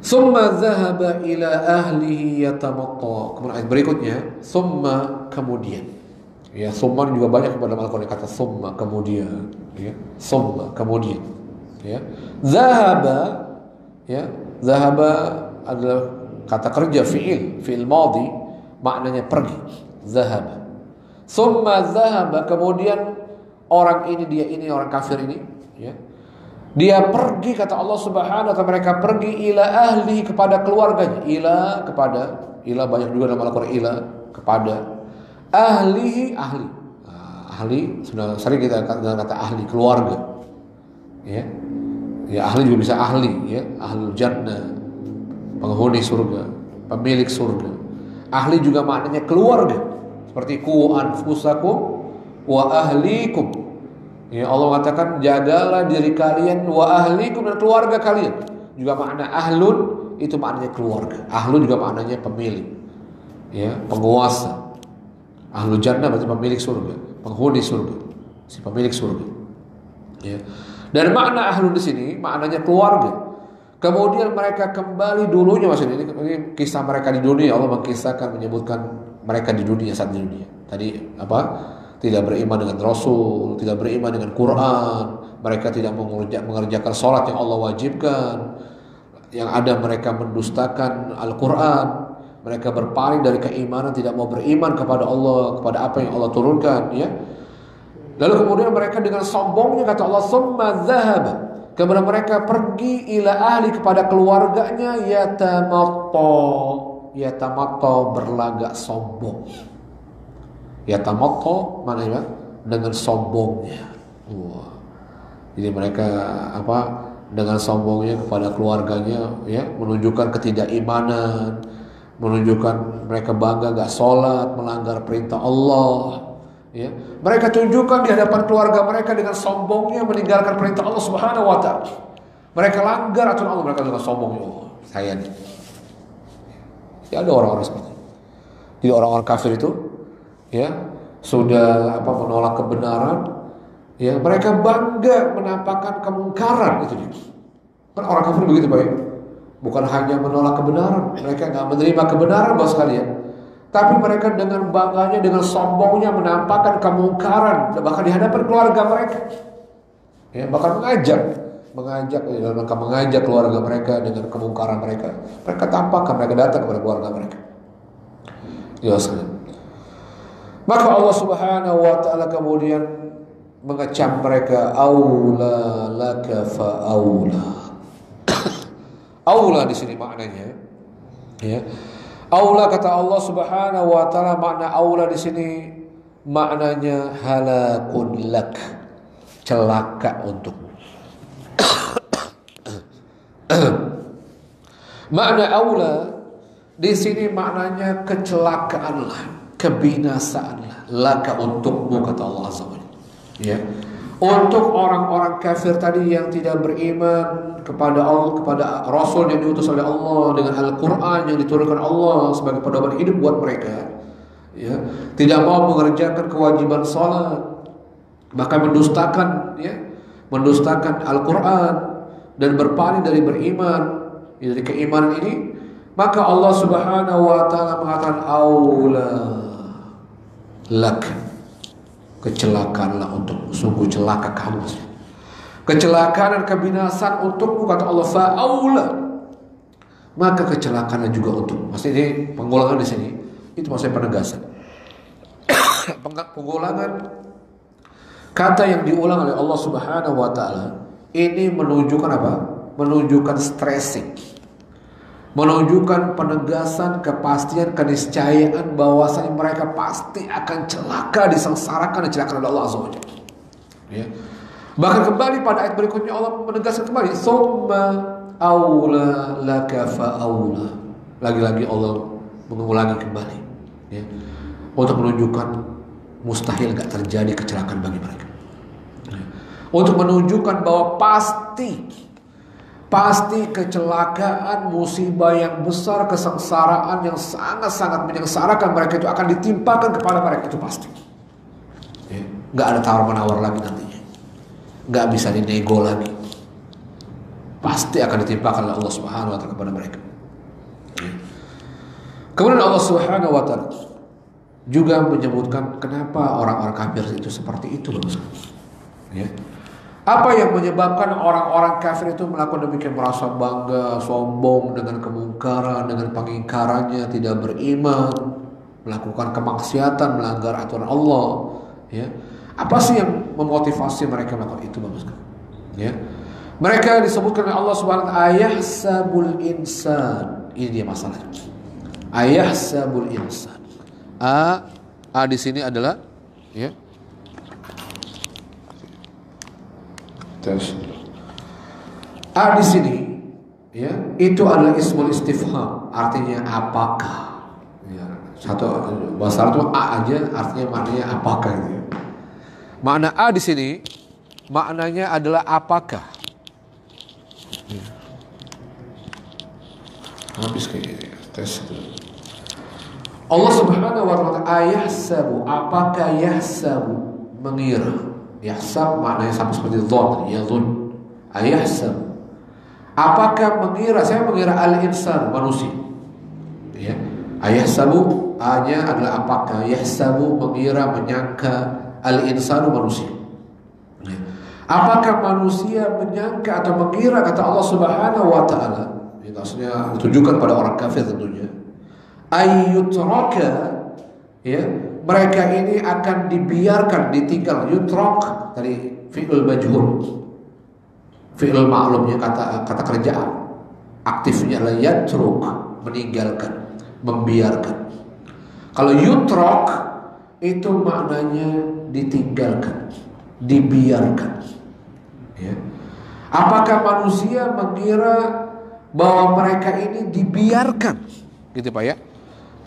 Summa dhahaba ila ahlihi yatamatta. Kemudian ayat berikutnya, summa kemudian. Ya, summa juga banyak pada Al-Quran kata summa kemudian. Ya, summa kemudian. Ya, dhahaba. Ya, zahaba adalah kata kerja fi'il madhi, maknanya pergi. Zahaba. Summa zahaba, kemudian orang ini orang kafir ini, ya. Dia pergi kata Allah Subhanahu wa taala, mereka pergi ila ahli, kepada keluarganya. Ila banyak juga dalam Al-Qur'an, ila kepada ahlihi, ahli. Ahli sudah sering kita kata ahli keluarga. Ya. Ya ahli juga bisa ahli, ya ahlul jannah, penghuni surga, pemilik surga. Ahli juga maknanya keluarga, seperti ku anfusakum wa ahlikum. Ya Allah mengatakan jagalah diri kalian wa ahlikum, dan keluarga kalian. Juga makna ahlun itu maknanya keluarga. Ahlun juga maknanya pemilik, ya penguasa. Ahlul jannah berarti pemilik surga, penghuni surga, si pemilik surga. Ya. Dan makna ahlun di sini maknanya keluarga. Kemudian mereka kembali dulunya, maksudnya ini kisah mereka di dunia. Allah mengisahkan, menyebutkan mereka di dunia, saat di dunia. Tadi apa? Tidak beriman dengan Rasul, tidak beriman dengan Quran. Mereka tidak mengerjakan sholat yang Allah wajibkan. Yang ada mereka mendustakan Al-Quran. Mereka berpaling dari keimanan, tidak mau beriman kepada Allah, kepada apa yang Allah turunkan. Ya. Lalu kemudian mereka dengan sombongnya kata Allah, summa dhahaba, kemudian mereka pergi ila ahli, kepada keluarganya, yatamatta berlagak sombong. Yatamatta maknanya dengan sombongnya. Wah. Jadi mereka apa? Dengan sombongnya kepada keluarganya, ya, menunjukkan ketidakimanan, menunjukkan mereka bangga gak sholat, melanggar perintah Allah. Ya. Mereka tunjukkan di hadapan keluarga mereka dengan sombongnya meninggalkan perintah Allah Subhanahu wa ta'ala. Mereka langgar aturan Allah, mereka juga sombong. Oh, saya nih. Ya ada orang-orang seperti itu. Jadi orang-orang kafir itu ya sudah menolak kebenaran, ya mereka bangga menampakkan kemungkaran itu dia. Kan orang kafir begitu Pak ya. Bukan hanya menolak kebenaran, mereka nggak menerima kebenaran bos kalian, tapi mereka dengan bangganya, dengan sombongnya menampakkan kemungkaran, bahkan di hadapan keluarga mereka. Ya, bahkan mengajak keluarga mereka dengan kemungkaran mereka. Mereka tampakkan, mereka datang kepada keluarga mereka. Ya sekalian. Maka Allah Subhanahu wa taala kemudian mengecam mereka, aula laka fa aula. Aula di sini maknanya, ya. Aula kata Allah Subhanahu wa taala, makna aula di sini maknanya halakun lak, celaka untukmu. Makna aula di sini maknanya kecelakaanlah, kebinasaanlah, laka untukmu kata Allah Azza wa Jalla. Ya. Untuk orang-orang kafir tadi yang tidak beriman kepada Allah, kepada Rasul yang diutus oleh Allah, dengan Al-Quran yang diturunkan Allah sebagai pedoman hidup buat mereka, ya, tidak mau mengerjakan kewajiban salat, bahkan mendustakan Al-Quran dan berpaling dari beriman, dari keimanan ini, maka Allah Subhanahu wa taala mengatakan aula lak, kecelakaanlah untukmu, sungguh celaka kamu, kecelakaan dan kebinasaan untukmu kata Allah, fa'aula, maka kecelakaan juga untukmu. Maksudnya pengulangan di sini itu maksudnya penegasan. Pengulangan kata yang diulang oleh Allah Subhanahu wa taala ini menunjukkan apa? Menunjukkan stressing, menunjukkan penegasan, kepastian, keniscayaan bahwasanya mereka pasti akan celaka, disengsarakan dan celaka oleh Allah Azza wa Jalla. Ya. Bahkan kembali pada ayat berikutnya Allah menegaskan kembali, summa aula laka fa aula. Lagi-lagi Allah mengulangi kembali, ya, untuk menunjukkan mustahil gak terjadi kecelakaan bagi mereka, ya. Untuk menunjukkan bahwa pasti kecelakaan, musibah yang besar, kesengsaraan yang sangat-sangat menyengsarakan mereka itu akan ditimpakan kepada mereka, itu pasti. Ya. Gak ada tawar-menawar lagi nantinya, gak bisa dinego lagi, pasti akan ditimpakan oleh Allah Subhanahu wa taala kepada mereka. Ya. Kemudian Allah Subhanahu wa taala juga menyebutkan kenapa orang-orang kafir itu seperti itu, ya. Apa yang menyebabkan orang-orang kafir itu melakukan demikian, merasa bangga, sombong dengan kemungkaran, dengan pengingkarannya, tidak beriman, melakukan kemaksiatan, melanggar aturan Allah, ya. Apa sih yang memotivasi mereka melakukan itu, Bapak? Ya. Mereka disebutkan oleh Allah Subhanahu wa taala ayahsabul insan. Ini dia masalahnya. Ayahsabul insan. A di sini adalah, ya, A di sini, ya, itu adalah ismul istifham, artinya apakah. Ya, satu bahasa Arab itu A aja artinya maknanya apakah, gitu ya. Makna A di sini maknanya adalah apakah. Ya. Habis kayak gini, tes itu. Allah Subhanahu wa taala ayahsabu, apakah yahsabu, mengira. Yahsab maknanya sama seperti dhon, ya dhon. Ayahsab, apakah mengira, saya mengira al-insan, manusia. Ya. Ayahsabu A-nya adalah apakah, yahsabu mengira, menyangka, al-insanu manusia. Ya. Apakah manusia menyangka atau mengira, kata Allah Subhanahu wa taala, ini maksudnya ditujukan pada orang kafir tentunya, ayyutraka, ya, mereka ini akan dibiarkan, ditinggal. Yutrak tadi fi'il majhul, fi'il ma'lumnya kata kerjaan, aktifnya adalah yatruk, meninggalkan, membiarkan. Kalau yutrak itu maknanya ditinggalkan, dibiarkan, ya. Apakah manusia mengira bahwa mereka ini dibiarkan, gitu Pak ya?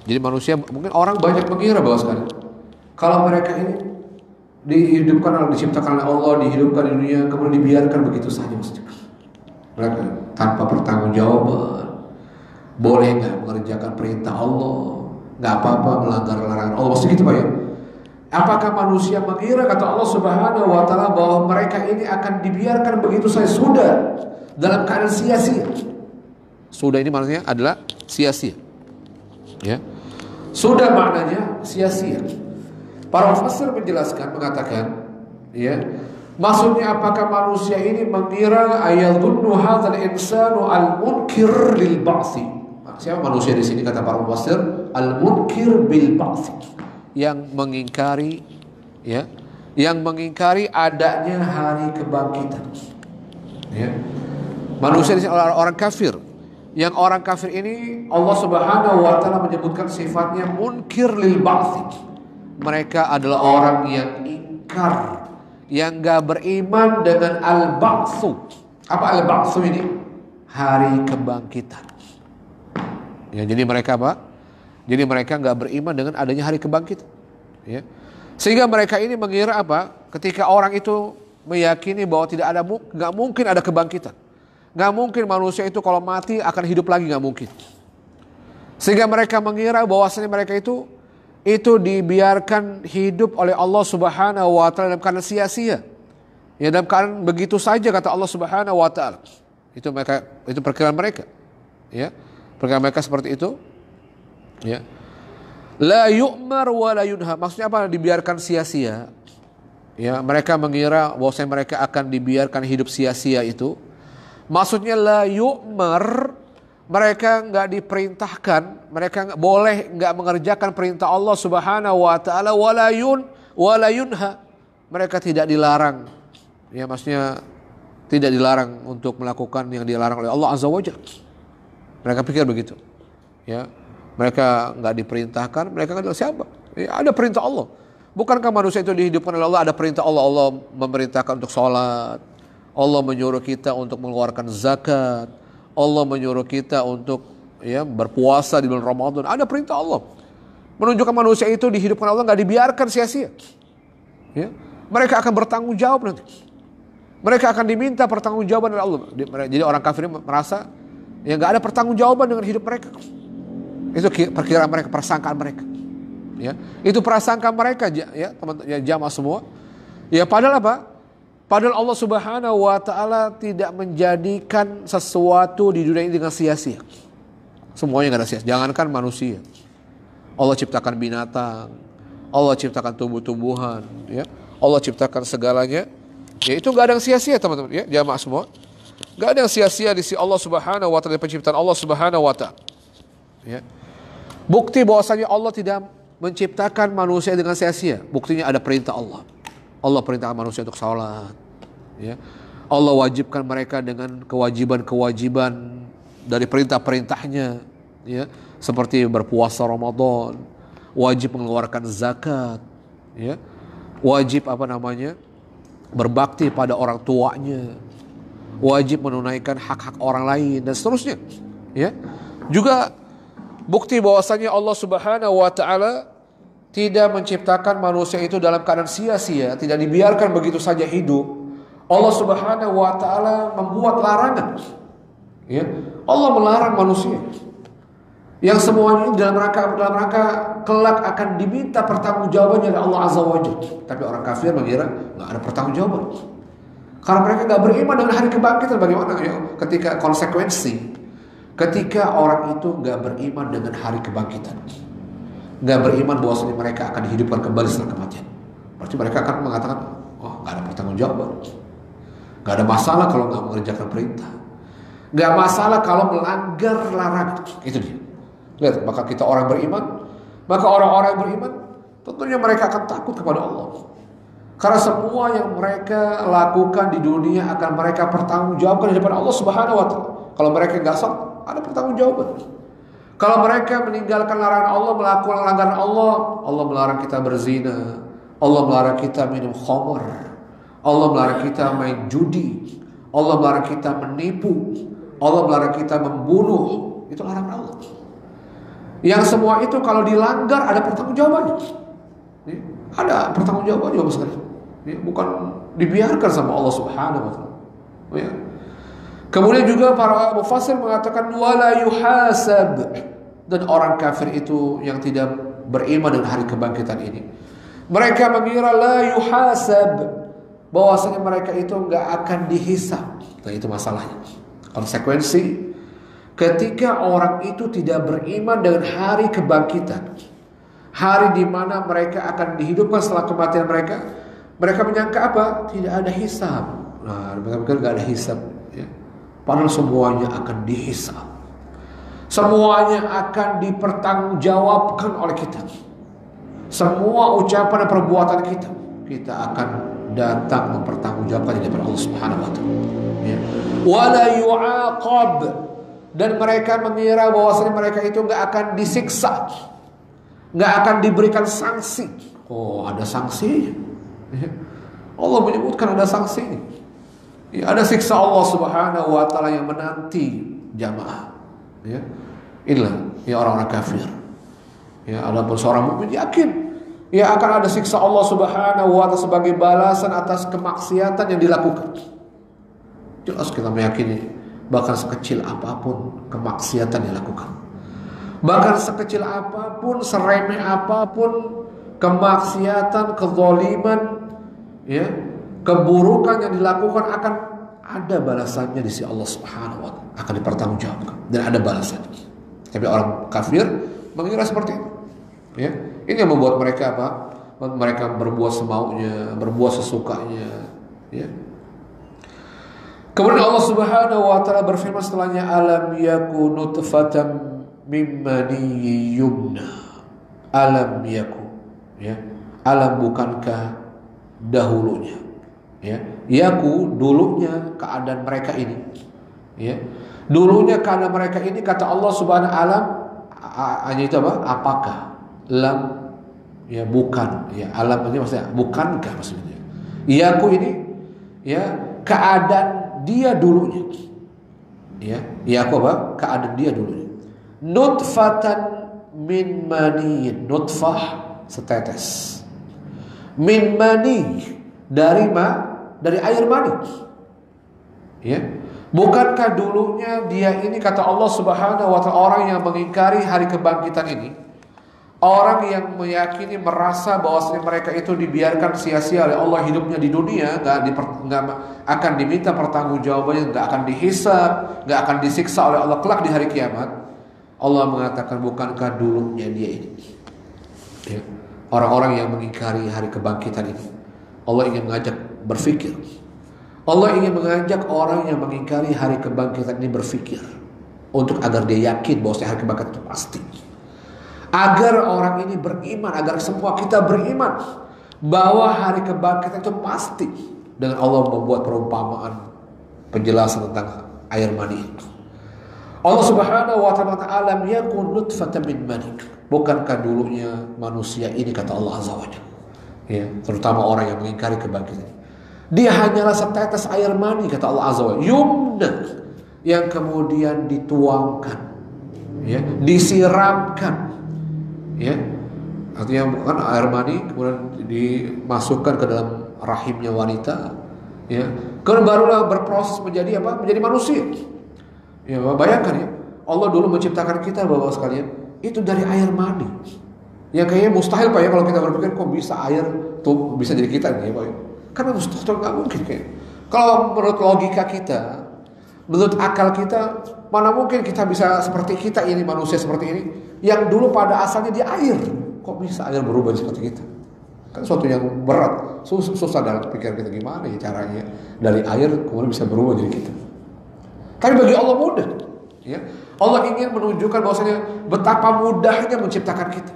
Jadi manusia, mungkin orang banyak mengira bahwa sekali kalau mereka ini dihidupkan, diciptakan oleh Allah, dihidupkan di dunia, kemudian dibiarkan begitu saja, maksudnya. Mereka tanpa pertanggungjawaban. Boleh nggak mengerjakan perintah Allah, nggak apa-apa melanggar larangan Allah. Maksudnya gitu Pak ya. Apakah manusia mengira kata Allah Subhanahu wa taala bahwa mereka ini akan dibiarkan begitu saja sudah dalam keadaan sia-sia? Sudah ini maknanya adalah sia-sia. Ya. Sudah maknanya sia-sia. Para mufassir menjelaskan mengatakan ya, maksudnya apakah manusia ini mengira ayadunnu hadzal insanu al-munkir lil ba'tsi? Siapa manusia di sini kata para mufassir? Al-munkir bil ba'tsi, yang mengingkari ya, yang mengingkari adanya hari kebangkitan. Ya. Manusia di sini orang kafir. Yang orang kafir ini Allah Subhanahu wa taala menyebutkan sifatnya munkir lil ba'tsi. Mereka adalah orang yang ingkar, yang gak beriman dengan al-ba'tsu. Apa al-ba'tsu ini? Hari kebangkitan. Ya, jadi mereka apa? Jadi mereka nggak beriman dengan adanya hari kebangkitan. Ya. Sehingga mereka ini mengira apa? Ketika orang itu meyakini bahwa nggak mungkin ada kebangkitan, nggak mungkin manusia itu kalau mati akan hidup lagi, nggak mungkin. Sehingga mereka mengira bahwasanya mereka itu dibiarkan hidup oleh Allah Subhanahu wa taala dalam keadaan sia-sia. Ya, dalam keadaan begitu saja kata Allah Subhanahu wa taala. Itu perkiraan mereka. Ya. Perkiraan mereka seperti itu. Ya. La yu'mar wa la yunha. Maksudnya apa? Dibiarkan sia-sia. Ya, mereka mengira bahwasanya mereka akan dibiarkan hidup sia-sia itu. Maksudnya la yu'mar, mereka enggak diperintahkan, mereka enggak mengerjakan perintah Allah Subhanahu wa taala, wa la yunha. Mereka tidak dilarang. Ya, maksudnya tidak dilarang untuk melakukan yang dilarang oleh Allah Azza wa Jalla. Mereka pikir begitu. Ya. Mereka enggak diperintahkan, mereka adalah siapa? Ya, ada perintah Allah. Bukankah manusia itu dihidupkan oleh Allah, ada perintah Allah. Allah memerintahkan untuk sholat. Allah menyuruh kita untuk mengeluarkan zakat. Allah menyuruh kita untuk berpuasa di bulan Ramadan. Ada perintah Allah. Menunjukkan manusia itu dihidupkan Allah, enggak dibiarkan sia-sia. Ya. Mereka akan bertanggung jawab nanti. Mereka akan diminta pertanggungjawaban oleh Allah. Jadi orang kafir merasa enggak ada pertanggungjawaban dengan hidup mereka. Itu perkiraan mereka, persangkaan mereka. Ya, itu prasangka mereka ya, teman-teman jamaah semua. Ya, padahal apa? Padahal Allah Subhanahu wa taala tidak menjadikan sesuatu di dunia ini dengan sia-sia. Semuanya enggak ada sia-sia. Jangankan manusia. Allah ciptakan binatang, Allah ciptakan tumbuh-tumbuhan, ya. Allah ciptakan segalanya. Ya, itu enggak ada yang sia-sia, teman-teman, ya, jamaah semua. Enggak ada yang sia-sia di sisi Allah Subhanahu wa taala, penciptaan Allah Subhanahu wa taala. Ya. Bukti bahwasanya Allah tidak menciptakan manusia dengan sia-sia. Buktinya ada perintah Allah. Allah perintahkan manusia untuk salat. Ya. Allah wajibkan mereka dengan kewajiban-kewajiban dari perintah-perintahnya. Ya. Seperti berpuasa Ramadan, wajib mengeluarkan zakat, ya. Wajib berbakti pada orang tuanya, wajib menunaikan hak-hak orang lain dan seterusnya. Ya. Juga bukti bahwasanya Allah Subhanahu wa taala tidak menciptakan manusia itu dalam keadaan sia-sia, tidak dibiarkan begitu saja hidup. Allah Subhanahu wa taala membuat larangan. Ya. Allah melarang manusia. Yang semuanya ini dalam rangka kelak akan diminta pertanggungjawabannya oleh Allah Azza wa Jalla. Tapi orang kafir mengira enggak ada pertanggungjawaban. Karena mereka enggak beriman dengan hari kebangkitan. Bagaimana ya? Ketika orang itu gak beriman dengan hari kebangkitan, gak beriman bahwasanya mereka akan dihidupkan kembali setelah kematian, berarti mereka akan mengatakan, oh gak ada pertanggungjawaban, gak ada masalah kalau gak mengerjakan perintah, gak masalah kalau melanggar larangan. Itu dia. Lihat, maka kita orang beriman, maka orang-orang yang beriman tentunya mereka akan takut kepada Allah, karena semua yang mereka lakukan di dunia akan mereka pertanggungjawabkan di depan Allah Subhanahu wa taala. Kalau mereka gak salat, ada pertanggungjawaban. Kalau mereka meninggalkan larangan Allah, melakukan pelanggaran Allah, Allah melarang kita berzina, Allah melarang kita minum khamr, Allah melarang kita main judi, Allah melarang kita menipu, Allah melarang kita membunuh. Itu larangan Allah. Yang semua itu kalau dilanggar ada pertanggungjawabannya. Ada pertanggungjawabannya Bapak sekalian. Bukan dibiarkan sama Allah Subhanahu wa taala. Kemudian juga para mufassir mengatakan wala yuhasab, dan orang kafir itu yang tidak beriman dengan hari kebangkitan ini, mereka mengira la yuhasab, bahwasanya mereka itu enggak akan dihisab. Nah, itu masalahnya. Konsekuensi ketika orang itu tidak beriman dengan hari kebangkitan, hari di mana mereka akan dihidupkan setelah kematian mereka, mereka menyangka apa? Tidak ada hisab. Nah, mereka pikir enggak ada hisab, ya. Padahal semuanya akan dihisab. Semuanya akan dipertanggungjawabkan oleh kita. Semua ucapan dan perbuatan kita, kita akan datang mempertanggungjawabkan di depan Allah Subhanahu wa taala. Ya. Wala yu'aqab, dan mereka mengira bahwasanya mereka itu enggak akan disiksa, enggak akan diberikan sanksi. Oh, ada sanksi. Ya. Allah menyebutkan ada sanksi. Ya, ada siksa Allah Subhanahu wa taala yang menanti jamaah. Ya. Inilah ya orang-orang kafir. Ya, adapun seorang mukmin yakin ya akan ada siksa Allah Subhanahu wa taala sebagai balasan atas kemaksiatan yang dilakukan. Jelas kita meyakini bahkan sekecil apapun kemaksiatan yang dilakukan. Bahkan sekecil apapun, seremeh apapun kemaksiatan, kezaliman, ya, keburukan yang dilakukan akan ada balasannya di sisi Allah Subhanahu wa taala, akan dipertanggungjawabkan dan ada balasannya. Tapi orang kafir mengira seperti itu. Ya, ini yang membuat mereka apa? Mereka berbuat semaunya, berbuat sesukanya. Ya. Kemudian Allah Subhanahu wa taala berfirman setelahnya, alam yaku nutfatan min maniyyin yumna. Alam yaku, ya. Alam bukankah dahulunya, ya. Yaku dulunya keadaan mereka ini, ya. Dulunya keadaan mereka ini, kata Allah Subhanahu wa taala, hanya itu apa? Apakah? Lam, ya, bukan, ya. Alam ini maksudnya bukankah, maksudnya. Yaku ini, ya, keadaan dia dulunya, ya. Yaku apa? Keadaan dia dulunya. Nutfatan min maniyyin, nutfah setetes, min mani, dari air mani, ya. Bukankah dulunya dia ini, kata Allah Subhanahu wa taala, orang yang mengingkari hari kebangkitan ini, orang yang meyakini, merasa bahwa mereka itu dibiarkan sia-sia oleh Allah hidupnya di dunia, nggak akan diminta pertanggungjawabannya, nggak akan dihisab, nggak akan disiksa oleh Allah kelak di hari kiamat. Allah mengatakan bukankah dulunya dia ini, ya, orang-orang yang mengingkari hari kebangkitan ini, Allah ingin mengajak berpikir. Allah ingin mengajak orang yang mengingkari hari kebangkitan ini berpikir, untuk agar dia yakin bahwa hari kebangkitan itu pasti. Agar orang ini beriman, agar semua kita beriman bahwa hari kebangkitan itu pasti. Dengan Allah membuat perumpamaan, penjelasan tentang air mani. Allah Subhanahu wa taala, alam yakun nutfatan min mani. Bukankah dulunya manusia ini, kata Allah Azza wa Jalla, ya, terutama orang yang mengingkari kebangkitan, dia hanyalah setetes air mani, kata Allah Azza wa Jalla, yumna, yang kemudian dituangkan, ya, disiramkan, ya, artinya bukan air mani kemudian dimasukkan ke dalam rahimnya wanita, ya, kemudian barulah berproses menjadi apa? Menjadi manusia. Ya, bayangkan ya, Allah dulu menciptakan kita, Bapak sekalian, itu dari air mani. Ya kayaknya mustahil Pak ya kalau kita berpikir kok bisa air tuh bisa jadi kita nih, Pak ya. Karena mustahil, nggak mungkin kayak. Kalau menurut logika kita, menurut akal kita, mana mungkin kita bisa seperti kita ini, manusia seperti ini, yang dulu pada asalnya di air. Kok bisa air berubah seperti kita? Kan suatu yang berat, susah dalam pikiran kita, gimana ya caranya dari air kemudian bisa berubah jadi kita. Tapi bagi Allah mudah, ya. Allah ingin menunjukkan bahwasanya betapa mudahnya menciptakan kita.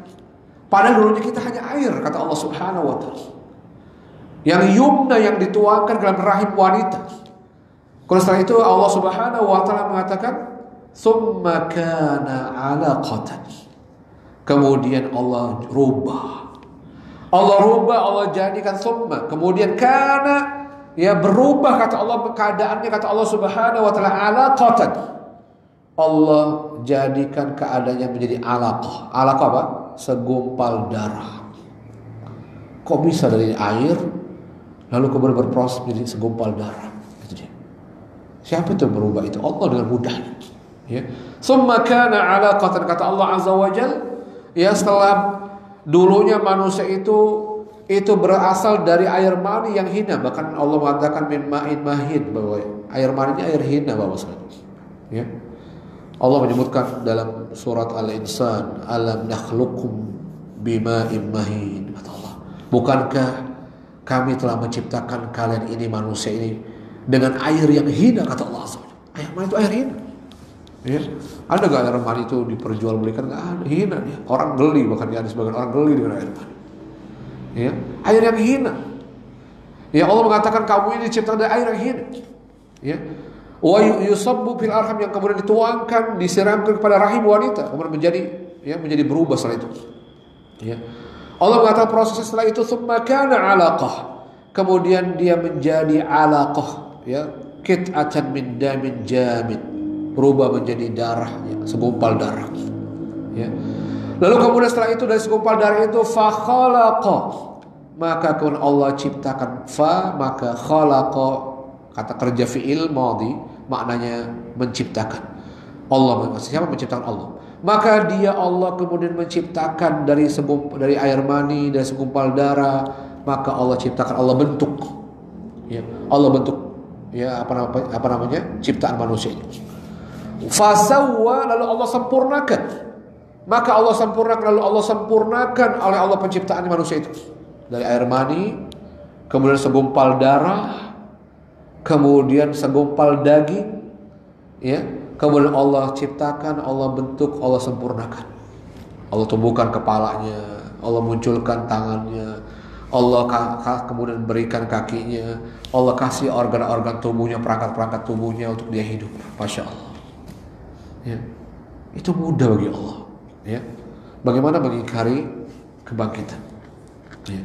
Padahal dulunya kita hanya air, kata Allah Subhanahu wa taala. Yang yumna, yang dituangkan ke dalam rahim wanita. Kalau setelah itu Allah Subhanahu wa taala mengatakan, "Tsumma kana 'alaqatan." Kemudian Allah rubah. Allah jadikan tsumma. Kemudian kana, ya, berubah, kata Allah, keadaannya, kata Allah Subhanahu wa taala, 'alaqatan. Allah jadikan keadaannya menjadi alaqah. Alaqah apa? Segumpal darah. Kok bisa dari air lalu kemudian berproses menjadi segumpal darah? Itu dia. Siapa itu berubah itu? Allah dengan mudahnya. Ya. Summa kana 'alaqatan, kata Allah Azza wa Jalla, ya, setelah dulunya manusia itu berasal dari air mani yang hina. Bahkan Allah mengatakan min ma'in mahin, bahwa air mani ini air hina, Bapak sekalian. Ya. Allah menyebutkan dalam surat Al-Insan, alam nakhluqukum bima'in mahin, kata Allah. Bukankah kami telah menciptakan kalian ini, manusia ini, dengan air yang hina, kata Allah. Air mani itu air hina. Ya. Ada gak air mani itu diperjualbelikan? Gak ada, hina dia. Orang geli, bahkan ada sebagian orang geli dengan air mani. Ya. Air yang hina. Ya, Allah mengatakan kamu ini diciptakan dari air yang hina. Ya. Wa yusabbu fil arham, yang kemudian dituangkan, disiramkan kepada rahim wanita, kemudian menjadi berubah setelah itu. Ya. Allah mengatakan proses setelah itu summa kana 'alaqah, kemudian dia menjadi 'alaqah, ya, qit'atan min damin jamid, berubah menjadi darah, ya, segumpal darah. Ya. Lalu kemudian setelah itu dari segumpal darah itu fa khalaqa, maka kemudian Allah ciptakan, maka khalaqa, kata kerja fi'il madhi, maknanya menciptakan. Allah, siapa menciptakan? Allah. Maka dia Allah kemudian menciptakan dari air mani, dari segumpal darah, maka Allah ciptakan, Allah bentuk. Ya, Allah bentuk, ya, apa namanya? Ciptaan manusia ini. Fasawwa, lalu Allah sempurnakan. Maka Allah sempurnakan, lalu Allah sempurnakan oleh Allah penciptaan manusia itu. Dari air mani, kemudian segumpal darah, kemudian segumpal daging, ya, kemudian Allah ciptakan, Allah bentuk, Allah sempurnakan. Allah tumbuhkan kepalanya, Allah munculkan tangannya, Allah kemudian berikan kakinya, Allah kasih organ-organ tubuhnya, perangkat-perangkat tubuhnya untuk dia hidup. Masya Allah. Ya. Itu mudah bagi Allah. Ya. Bagaimana mengingkari kebangkitan? Ya.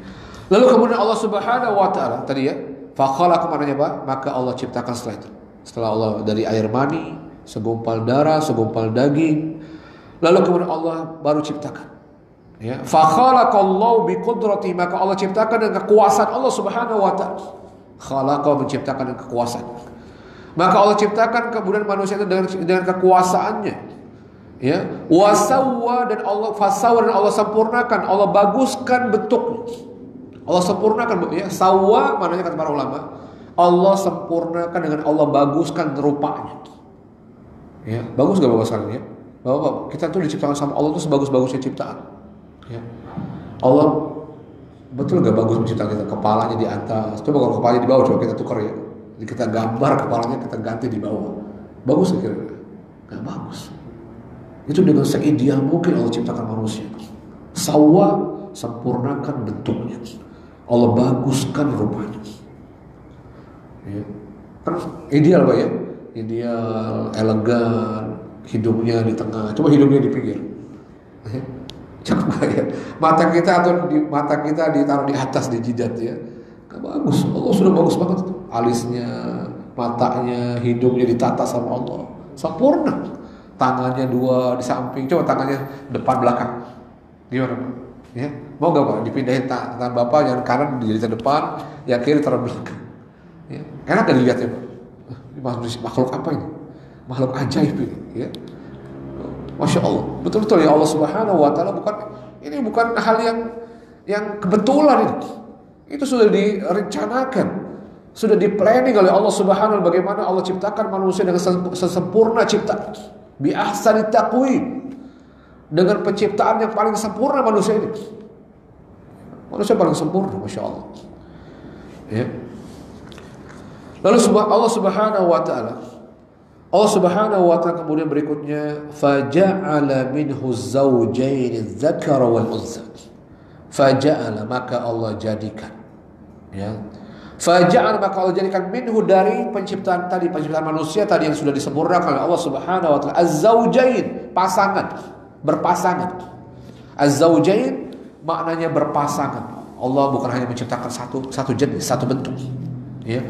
Lalu kemudian Allah Subhanahu wa Ta'ala tadi, ya, fakhalaqa, maknanya apa? Maka Allah ciptakan setelah itu. Setelah Allah dari air mani, segumpal darah, segumpal daging, lalu kemudian Allah baru ciptakan. Ya, fakhalaqallahu biqudrati, maka Allah ciptakan dengan kekuasaan Allah Subhanahu wa Ta'ala. Khalaqa, menciptakan dengan kekuasaan. Maka Allah ciptakan kemudian manusia itu dengan kekuasaannya. Ya, wasawwa, dan Allah fasawwa, dan Allah sempurnakan, Allah baguskan bentuknya. Allah sempurnakan, ya, sawwa maknanya kata para ulama, Allah sempurnakan dengan Allah baguskan rupanya. Ya, bagus gak Bapak sekalian, ya? Bahwa kita tuh diciptakan sama Allah tuh sebagus-bagusnya ciptaan. Ya. Allah betul gak bagus menciptakan kita, kepalanya di atas. Coba kalau kepalanya di bawah, coba kita tukar, ya. Jadi kita gambar kepalanya, kita ganti di bawah. Bagus gak kira-kira? Gak bagus. Itu dengan seideal mungkin Allah ciptakan manusia. Sawwa, sempurnakan bentuknya. Allah baguskan rupanya. Ya. Kan ideal Pak, ya? Ideal, elegan, hidungnya di tengah. Coba hidungnya di pinggir. Cakep gak, ya? Mata kita ditaruh di atas, di jidat, ya. Gak bagus. Allah sudah bagus banget. Alisnya, matanya, hidungnya ditata sama Allah. Sempurna. Tangannya dua di samping. Coba tangannya depan belakang. Gimana? Ya, mau gak Pak dipindahin tangan Bapak, yang kanan jadi depan, yang kiri taruh belakang. Ya. Enak gak dilihatnya Pak? Makhluk apa ini? Makhluk ajaib ini. Ya. Masya Allah. Betul-betul ya, Allah Subhanahu wa Ta'ala bukan hal yang kebetulan ini. Itu sudah direncanakan, sudah di-planning oleh Allah Subhanahu wa Ta'ala, bagaimana Allah ciptakan manusia dengan sesempurna ciptaan. Bi ahsani taqwim. Dengan penciptaan yang paling sempurna manusia ini. Manusia paling sempurna, Masya Allah. Ya. Lalu Allah Subhanahu wa Ta'ala kemudian berikutnya, faja'ala minhu zawjayn adh-dhakara wal untha. Faja'ala, maka Allah jadikan. Ya. Faja'ala, maka Allah jadikan minhu, dari penciptaan manusia tadi yang sudah disempurnakan oleh Allah Subhanahu wa Ta'ala, az-zawjayn, berpasangan. Az-zawjain maknanya berpasangan. Allah bukan hanya menciptakan satu jenis, satu bentuk. Ya.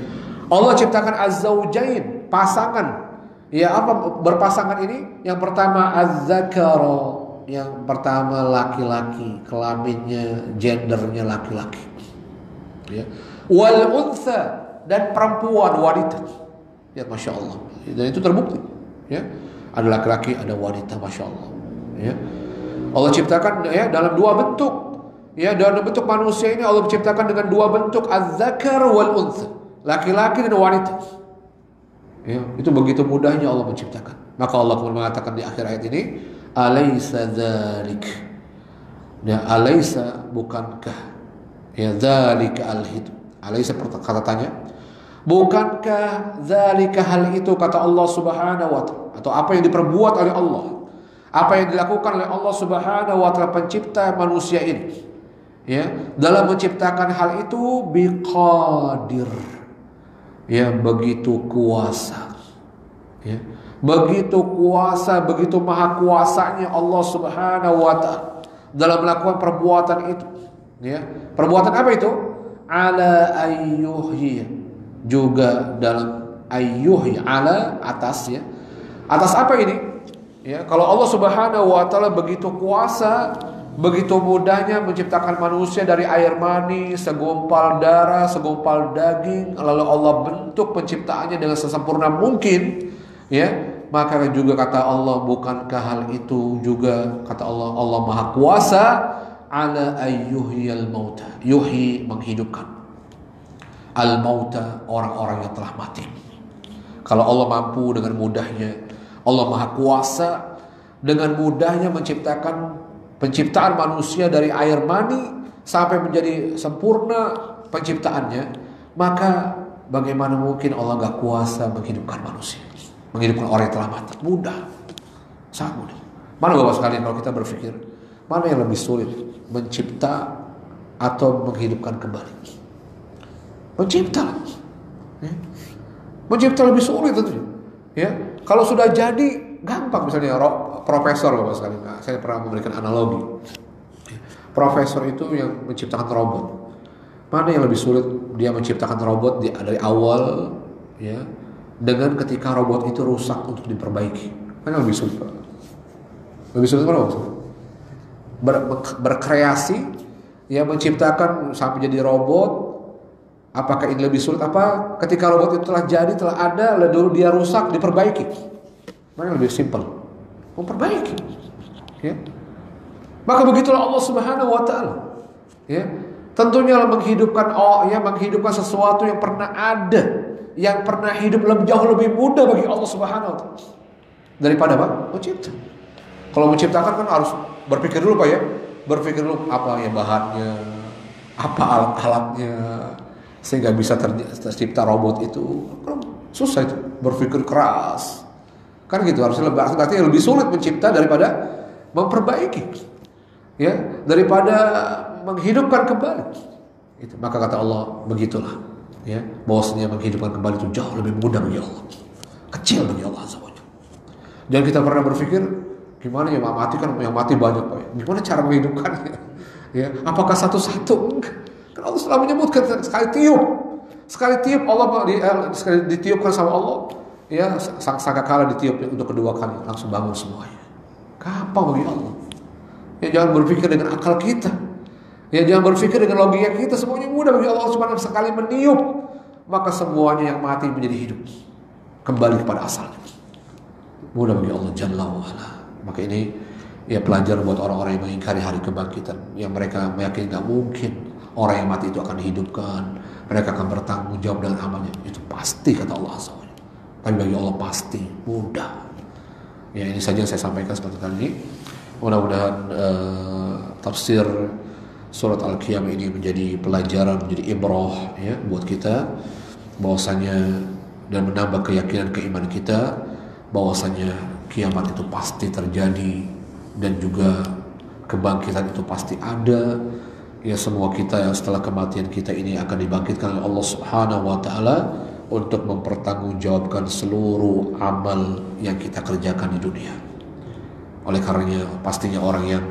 Allah ciptakan az-zawjain, pasangan. Ya, apa berpasangan ini? Yang pertama az-zakara, yang pertama laki-laki, kelaminnya, gendernya laki-laki. Ya. Wal untha, dan perempuan, wanita. Ya, Masya Allah. Dan itu terbukti. Ya, ada laki-laki, ada wanita, Masya Allah. Ya, Allah ciptakan ya dalam dua bentuk. Ya, dalam bentuk manusia ini Allah ciptakan dengan dua bentuk, az-zakar wal untha, laki-laki dan wanita. Ya, itu begitu mudahnya Allah menciptakan. Maka Allah kemudian mengatakan di akhir ayat ini, alaysa dzalik. Ya, alaysa, bukankah? Ya, dzalika al-hid. Alaysa kata tanya. Bukankah dzalika hal itu, kata Allah Subhanahu wa taala, atau apa yang diperbuat oleh Allah, apa yang dilakukan oleh Allah Subhanahu wa taala pencipta manusia ini, ya, dalam menciptakan hal itu biqadir, ya, begitu kuasa, ya, begitu kuasa, begitu maha kuasanya Allah Subhanahu wa taala dalam melakukan perbuatan itu, ya. Perbuatan apa itu? Ala ayyuhyi, juga dalam ayyuhyi, ala, atas, ya. Atas apa ini? Ya, kalau Allah Subhanahu wa taala begitu kuasa, begitu mudahnya menciptakan manusia dari air mani, segumpal darah, segumpal daging, lalu Allah bentuk penciptaannya dengan sesempurna mungkin, ya, maka juga kata Allah, bukankah hal itu juga, kata Allah, Allah maha kuasa ala ayyuhyal mauta, yuhyi, menghidupkan, al mauta, orang-orang yang telah mati. Kalau Allah mampu dengan mudahnya, Allah maha kuasa dengan mudahnya menciptakan penciptaan manusia dari air mani sampai menjadi sempurna penciptaannya, maka bagaimana mungkin Allah gak kuasa menghidupkan manusia, menghidupkan orang yang telah mati? Mudah, sangat mudah. Mana Bapak sekalian, kalau kita berpikir, mana yang lebih sulit, mencipta atau menghidupkan kembali? Mencipta, ya. Mencipta lebih sulit tentunya, ya. Kalau sudah jadi gampang, misalnya profesor Bapak sekalian, nah, saya pernah memberikan analogi. Profesor itu yang menciptakan robot. Mana yang lebih sulit, dia menciptakan robot dari awal, ya, dengan ketika robot itu rusak untuk diperbaiki? Mana yang lebih sulit, Pak? Lebih sulit mana, Pak? Berkreasi, ya, menciptakan sampai jadi robot. Apakah ini lebih sulit apa ketika robot itu telah jadi, telah ada, lalu dia rusak, diperbaiki? Mana yang lebih simpel? Memperbaiki, ya. Maka begitulah Allah Subhanahu wa taala, ya. Tentunya menghidupkan, ya, menghidupkan sesuatu yang pernah ada, yang pernah hidup jauh lebih mudah bagi Allah Subhanahu wa taala daripada apa? Mencipta. Kalau menciptakan kan harus berpikir dulu, Pak, ya. Berpikir dulu apa ya bahannya, apa alat-alatnya, sehingga bisa tercipta robot itu. Susah itu, berpikir keras. Kan gitu, harusnya lebih sulit mencipta daripada memperbaiki, ya, daripada menghidupkan kembali. Itu, maka kata Allah, begitulah, ya, bahwasanya menghidupkan kembali itu jauh lebih mudah bagi Allah, kecil bagi Allah Azza wa Jalla. Jangan kita pernah berpikir, gimana ya mati, kan yang mati banyak, Pak, gimana cara menghidupkannya, ya, apakah satu-satu? Kan Allah telah menyebutkan sekali tiup Allah sekali ditiupkan sama Allah, ya, sangkakala ditiup untuk kedua kali langsung bangun semuanya. Gampang bagi Allah. Ya, jangan berpikir dengan akal kita, ya, jangan berpikir dengan logika kita, semuanya mudah bagi Allah Subhanahu sekali meniup, maka semuanya yang mati menjadi hidup kembali kepada asalnya. Mudah bagi Allah Jalla wa ala. Maka ini, ya, pelajaran buat orang-orang yang mengingkari hari kebangkitan, yang mereka meyakini gak mungkin orang yang mati itu akan dihidupkan, mereka akan bertanggung jawab dengan amalnya. Itu pasti, kata Allah SWT. Tapi bagi Allah pasti, mudah. Ya, ini saja yang saya sampaikan seperti tadi. Mudah-mudahan tafsir surat Al-Qiyamah ini menjadi pelajaran, menjadi ibrah, ya, buat kita, bahwasanya, dan menambah keyakinan keimanan kita bahwasanya kiamat itu pasti terjadi, dan juga kebangkitan itu pasti ada. Ya, semua kita setelah kematian kita ini akan dibangkitkan oleh Allah Subhanahu wa taala untuk mempertanggungjawabkan seluruh amal yang kita kerjakan di dunia. Oleh karenanya, pastinya orang yang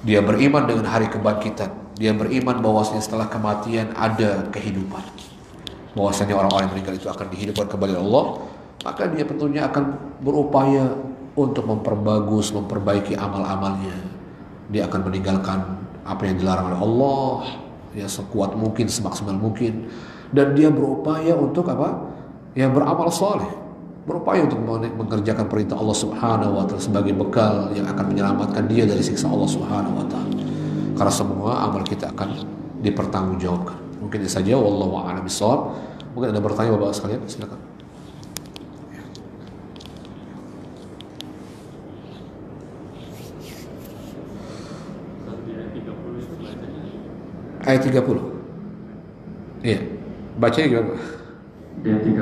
dia beriman dengan hari kebangkitan, dia beriman bahwasanya setelah kematian ada kehidupan, bahwasanya orang-orang yang meninggal itu akan dihidupkan kembali oleh Allah, maka dia tentunya akan berupaya untuk memperbaiki amal-amalnya. Dia akan meninggalkan apa yang dilarang oleh Allah, ya, sekuat mungkin, semaksimal mungkin, dan dia berupaya untuk apa? ya beramal soleh, berupaya untuk mengerjakan perintah Allah Subhanahu wa taala sebagai bekal yang akan menyelamatkan dia dari siksa Allah Subhanahu wa taala. Karena semua amal kita akan dipertanggungjawabkan. Mungkin itu saja, wallahu a'lam bishawab. Mungkin ada bertanya Bapak sekalian, silakan. Ayat 30. Iya. Bacanya gimana? Ayat 30,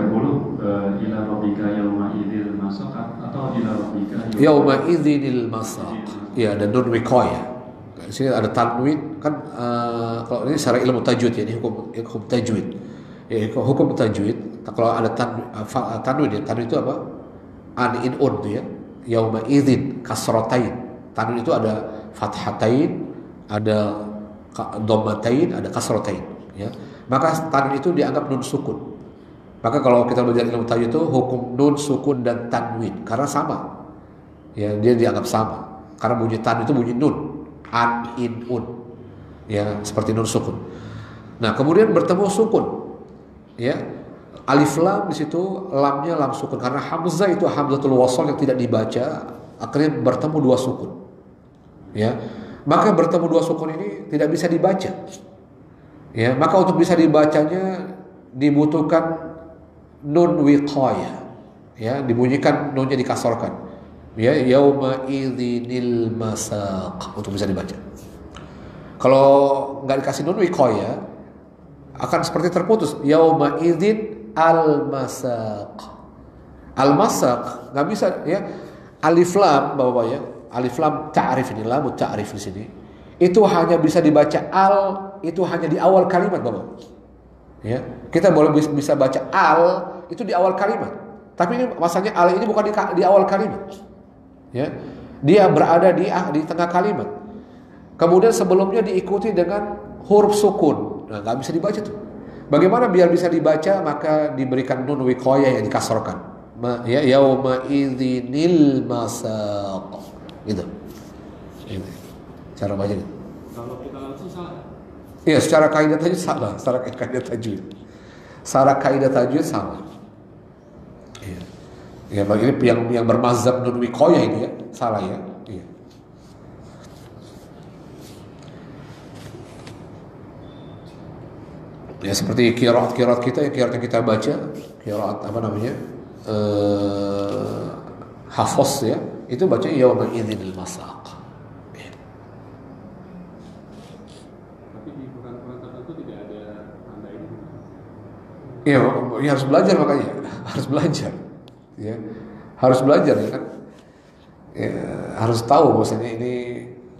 ila rabbika yauma idzil masaq atau ila rabbika yauma idzil masaq. Ya, dan nun wiqayah. Di sini ada tanwin kan, kalau ini secara ilmu tajwid ya, ini hukum tajwid. Ya, hukum tajwid kalau ada tanwin ya, tanwin itu apa? An in un ya. Yauma idzin kasratain. Tanwin itu ada fathatain, ada dhammatain, ada kasratain ya. Maka tanwin itu dianggap nun sukun. Maka kalau kita belajar ilmu tajwid itu hukum nun sukun dan tanwin karena sama. Ya, dia dianggap sama. Karena bunyi tanwin itu bunyi nun, an in un. Ya, seperti nun sukun. Nah, kemudian bertemu sukun. Ya. Alif lam di situ lamnya lam sukun karena hamzah itu hamzatul wasl yang tidak dibaca, akhirnya bertemu dua sukun. Ya. Maka bertemu dua sukun ini tidak bisa dibaca. Ya, maka untuk bisa dibacanya dibutuhkan nun wiqayah. Ya, dibunyikan nunnya dikasarkan. Ya, yauma idzinil masaq untuk bisa dibaca. Kalau nggak dikasih nun wiqayah akan seperti terputus. Yauma idzin al masaq. Al masaq nggak bisa ya. Alif lam Bapak ya. Alif lam ta'rif ini, lam ta'rif di sini. Itu hanya bisa dibaca itu hanya di awal kalimat Bapak. Ya, kita boleh bisa baca itu di awal kalimat. Tapi ini masalahnya ini bukan di awal kalimat. Ya. Dia berada di tengah kalimat. Kemudian sebelumnya diikuti dengan huruf sukun. Nah, nggak bisa dibaca tuh. Bagaimana biar bisa dibaca? Maka diberikan nun wiqayah yang dikasarkan. Ya, yauma idzinil masaq. Gitu. Ini cara baca. Kalau kita langsung salah. Iya, secara kaidah tajwid salah, secara kaidah tajwid. Secara kaidah tajwid salah. Iya. Ya, ini yang bermazhab nun wiqayah ini ya, salah ya. Iya. Ya seperti qiraat kita, qiraat yang kita baca, qiraat apa namanya? Hafs ya. Itu baca yauma idzinil masaq. Tapi di Quran-Quran tertentu tidak ada tanda ini. Iya, ya harus belajar makanya, harus belajar. Ya. Harus belajar ya kan. Ya, harus tahu bahwasanya ini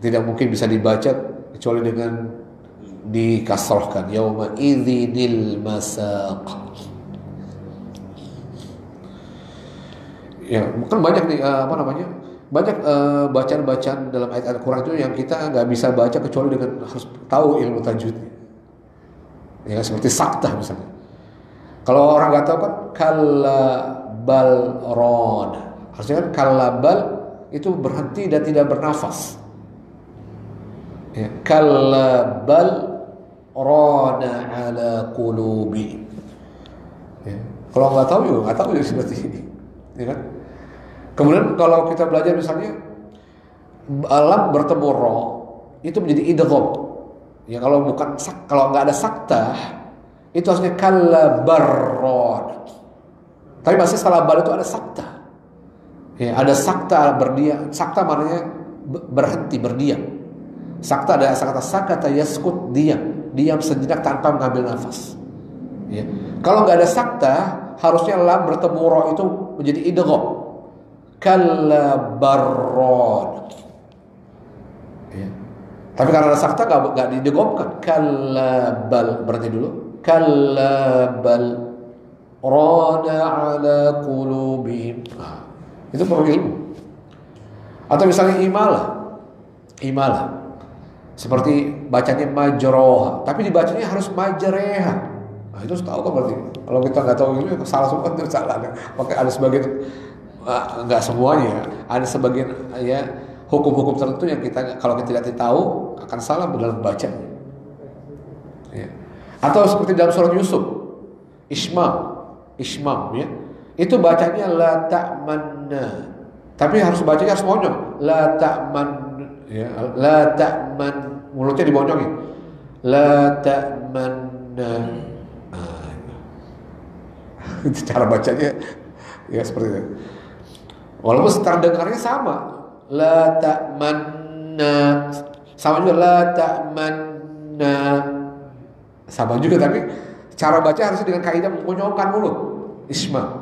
tidak mungkin bisa dibaca kecuali dengan dikasrahkan yauma idzinil masaq. Ya, mungkin banyak nih banyak bacaan-bacaan dalam ayat Al-Quran itu yang kita nggak bisa baca kecuali dengan harus tahu ilmu tajwidnya. Ya, seperti saktah misalnya. Kalau orang nggak tahu kan kalla bal ron, harusnya kan kalla bal itu berhenti dan tidak bernafas. Ya, kalla bal rana ala qulubi. Ya, kalau nggak tahu juga nggak tahu ya seperti ini. Ya kan? Kemudian kalau kita belajar misalnya lam bertemu ro itu menjadi idgham. Ya kalau nggak ada saktah itu harusnya kalla barron. Tapi masih salah bar itu ada saktah. Ya, ada sakta berdiam. Sakta maknanya berhenti berdiam. Sakta ada kata sakata yaskut diam sejenak tanpa mengambil nafas. Ya. Kalau nggak ada sakta harusnya lam bertemu ro itu menjadi idgham. Kalla barron. Ya. Tapi karena ada sakta nggak didegomkan. Kalla bal, berarti dulu. Kalla bal rana ala qulubihim. Nah, itu perlu ilmu. Atau misalnya imalah. Seperti bacanya majroha, tapi dibacanya harus majreha. Nah, itu harus tahu kan berarti. Kalau kita nggak tahu ilmu, salah semua itu salah. Maka ada sebagian nggak semuanya, ada sebagian ya hukum-hukum tertentu yang kita kalau kita tidak tahu akan salah dalam bacanya. Ya. Atau seperti dalam surat Yusuf, Isma, Ismam ya. Itu bacanya la ta'manna. Tapi harus bacanya harus monyong. La ta'man ya, la ta'man, mulutnya dibonyongin. La ta'manna. Itu cara bacanya ya seperti itu. Walaupun secara dengarnya sama. La ta'manna. Sama juga la ta'manna. Sama juga, tapi cara baca harusnya dengan kaidah mengonyongkan mulut. Isma.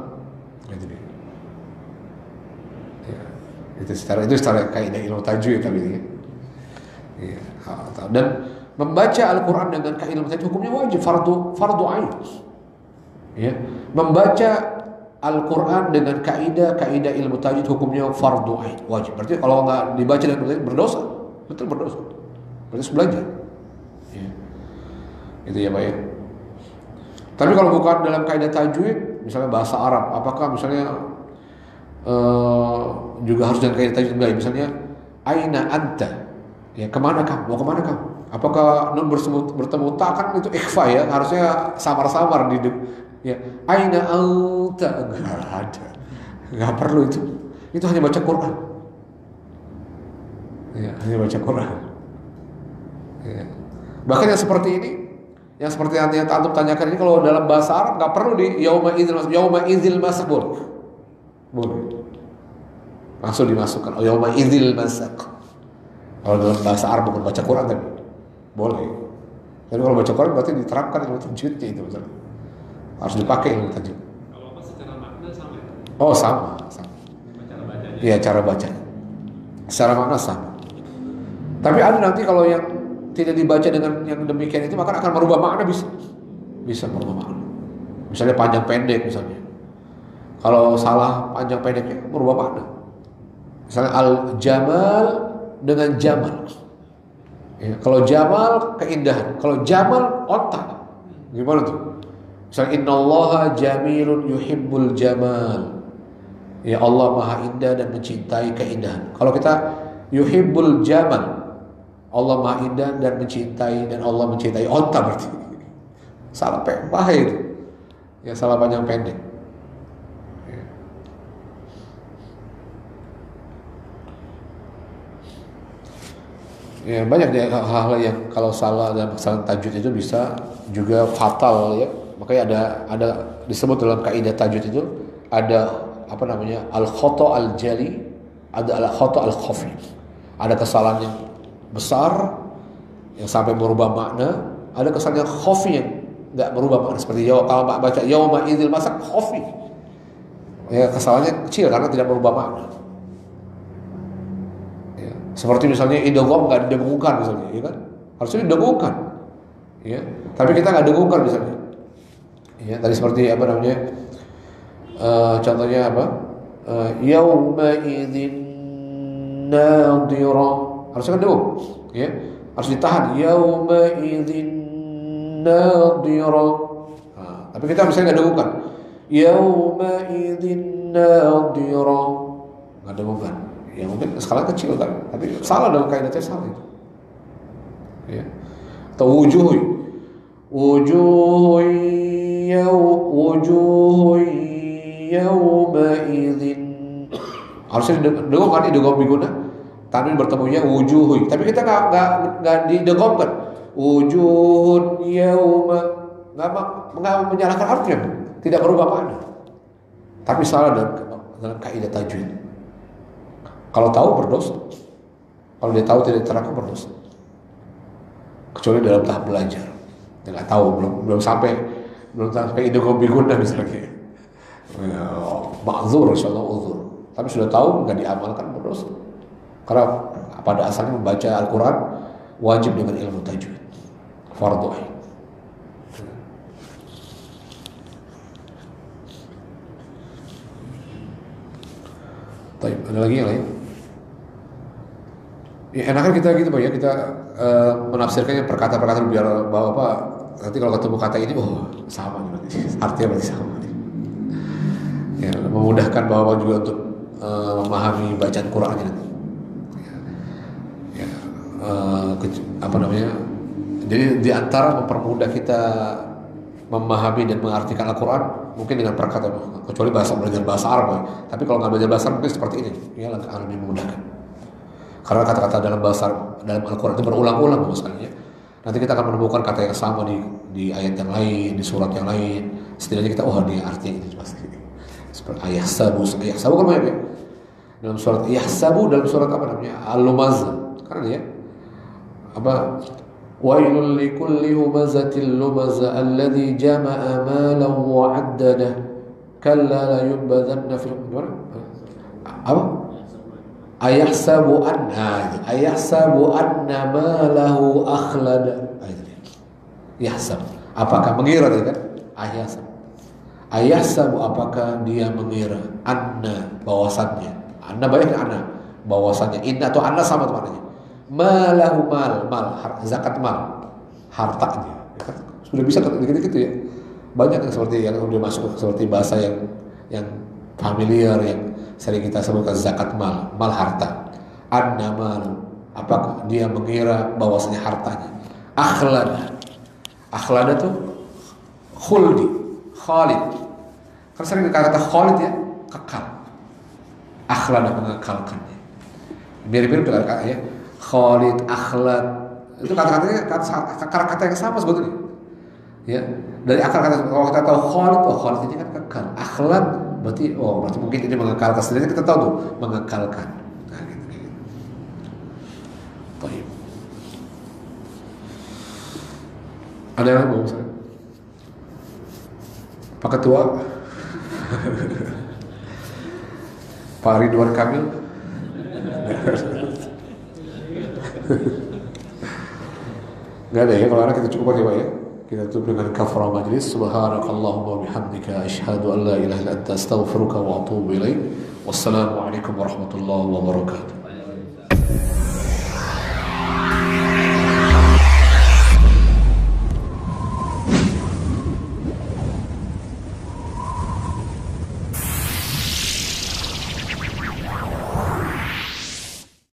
Ya, itu secara kaidah ilmu tajwid tadi ya. Ya. Dan membaca Al-Quran dengan kaidah ilmu tajwid hukumnya wajib, fardu ain. Ya. Membaca Al-Quran dengan kaidah ilmu tajwid hukumnya fardu ain, wajib. Berarti kalau nggak dibaca dengan tajwid berdosa, betul berdosa. Berarti harus belajar. Ya. Itu ya Pak ya. Tapi kalau bukan dalam kaidah tajwid, misalnya bahasa Arab, apakah misalnya juga harus dengan kaidah tajwid? Enggak, misalnya aina anta, ya kemana kamu, mau kemana kamu? Apakah nun bertemu ta, kan itu ikhfa ya, harusnya samar-samar di ya. Aina anta, enggak ada, enggak perlu itu hanya baca Quran, ya, hanya baca Quran. Ya. Bahkan yang seperti ini, yang seperti yang antum tanyakan ini, kalau dalam bahasa Arab nggak perlu di yauma idzil masak, boleh langsung dimasukkan yauma idzil masak. Kalau dalam bahasa Arab bukan baca Quran tapi boleh. Tapi kalau baca Quran berarti diterapkan ilmu tajwidnya itu misalnya. Harus dipakai ilmu tajwid. Kalau apa secara makna sama ya? Oh sama. Cara bacanya. Iya, cara bacanya. Secara makna sama. Tapi ada nanti kalau yang tidak dibaca dengan yang demikian itu, maka akan merubah makna, bisa merubah makna. Misalnya panjang pendek misalnya. Kalau salah panjang pendeknya merubah makna. Misalnya al-jamal dengan jamal. Ya, kalau jamal keindahan, kalau jamal otak. Gimana tuh? Misalnya innallaha jamilun yuhibbul jamal. Ya Allah Maha Indah dan mencintai keindahan. Kalau kita yuhibbul jamal, Allah Maha Indah dan mencintai, dan Allah mencintai onta, berarti salah bahaya itu. Ya salah panjang pendek. Ya banyak ya hal-hal yang kalau salah dalam kesalahan tajwid itu bisa juga fatal ya. Makanya ada disebut dalam kaidah tajwid itu ada apa namanya, al-khata' al-jali, ada al-khata' al-khafi. Ada kesalahan yang besar yang sampai merubah makna, ada kesalahan yang khafi yang nggak merubah makna, seperti kalau baca yauma idzil masak khafi, ya kesalahannya kecil karena tidak merubah makna ya. Seperti misalnya idgham nggak didengungkan misalnya, ya kan, harusnya didengungkan ya, tapi kita nggak dengungkan misalnya ya. Tadi seperti apa namanya, contohnya apa, yauma idzin nadhira, harusnya kan dengung ya, harus ditahan yauma idzin nadhira. Tapi kita misalnya nggak dengungkan yauma idzin nadhira, nggak dengungkan ya, mungkin skala kecil kan, tapi salah dalam kaidahnya, salah itu ya. Atau wujuh yauma idzin, harusnya dengungkan idgham biguna, tanwin bertemunya wujuh, tapi kita nggak didengomkan wujuhun yauma, nggak menyalahkan artinya, tidak berubah makna, tapi salah dalam kaidah tajwid. Kalau tahu berdosa, kalau dia tahu tidak diterapkan berdosa, kecuali dalam tahap belajar. Dia nggak tahu, belum sampai idgham biguna misalnya, ma'dzur insyaallah uzur, tapi sudah tahu nggak diamalkan berdosa. Karena pada asalnya membaca Al-Quran wajib dengan ilmu tajwid, fardu ain. Baik, ada lagi yang lain? Ya, enakan kita gitu Pak ya, kita menafsirkannya perkata-perkata biar Bapak nanti kalau ketemu kata ini, oh sama berarti, artinya berarti sama. Ya, memudahkan Bapak juga untuk memahami bacaan Qurannya nanti. Apa namanya? Jadi di antara mempermudah kita memahami dan mengartikan Al-Quran mungkin dengan perkataan, kecuali belajar bahasa Arab ya. Tapi kalau nggak belajar bahasa Arab mungkin seperti ini, ya akan lebih memudahkan. Karena kata-kata dalam Al-Quran itu berulang-ulang misalnya. Nanti kita akan menemukan kata yang sama di ayat yang lain, di surat yang lain. Setidaknya kita, dia artinya ini pasti. Seperti ayahsabu kan banyak ya. Dalam surat ayahsabu, dalam surat apa namanya? Al-Lumazah. Karena dia apa? Wailul likulli humazatil lumazah alladzi jama'a malan wa 'addadah kalla la yunbadhanna fil apa? Ayahsabu anna malahu akhlada. Yahsab. Apakah mengira kan? Ayahsabu apakah dia mengira anna bahwasannya. Anna banyak anna bahwasannya. Inna atau anna sama maknanya. Malahu mal zakat mal hartanya. Sudah bisa gitu ya. Banyak yang seperti yang udah masuk seperti bahasa yang familiar yang sering kita sebutkan zakat mal harta. Anna mal apakah dia mengira bahwasanya hartanya. Akhlada tuh khalid. Kan sering kata khalid ya, kekal. Akhlada mengekalkannya. Mirip-mirip dengan kata ya. Khalid, akhlad itu kata-katanya kata yang sama sebetulnya. Ya, dari akal kata kalau kita tahu Khalid ini kan kekal. Akhlad berarti mungkin ini mengekalkan. Sebenarnya kita tahu tuh mengekalkan. Nah, gitu. Baik. Ada yang mau saya? Pak Ketua, Pak Ridwan Kamil. Gak ada ya, kalau ada kita cukup aja Pak ya. Kita tutup dengan kafarah majlis. Subhanakallahumma bihamdika asyhadu an la ilaha illa anta astaghfiruka wa atubu ilaik. Wassalamualaikum warahmatullahi wabarakatuh.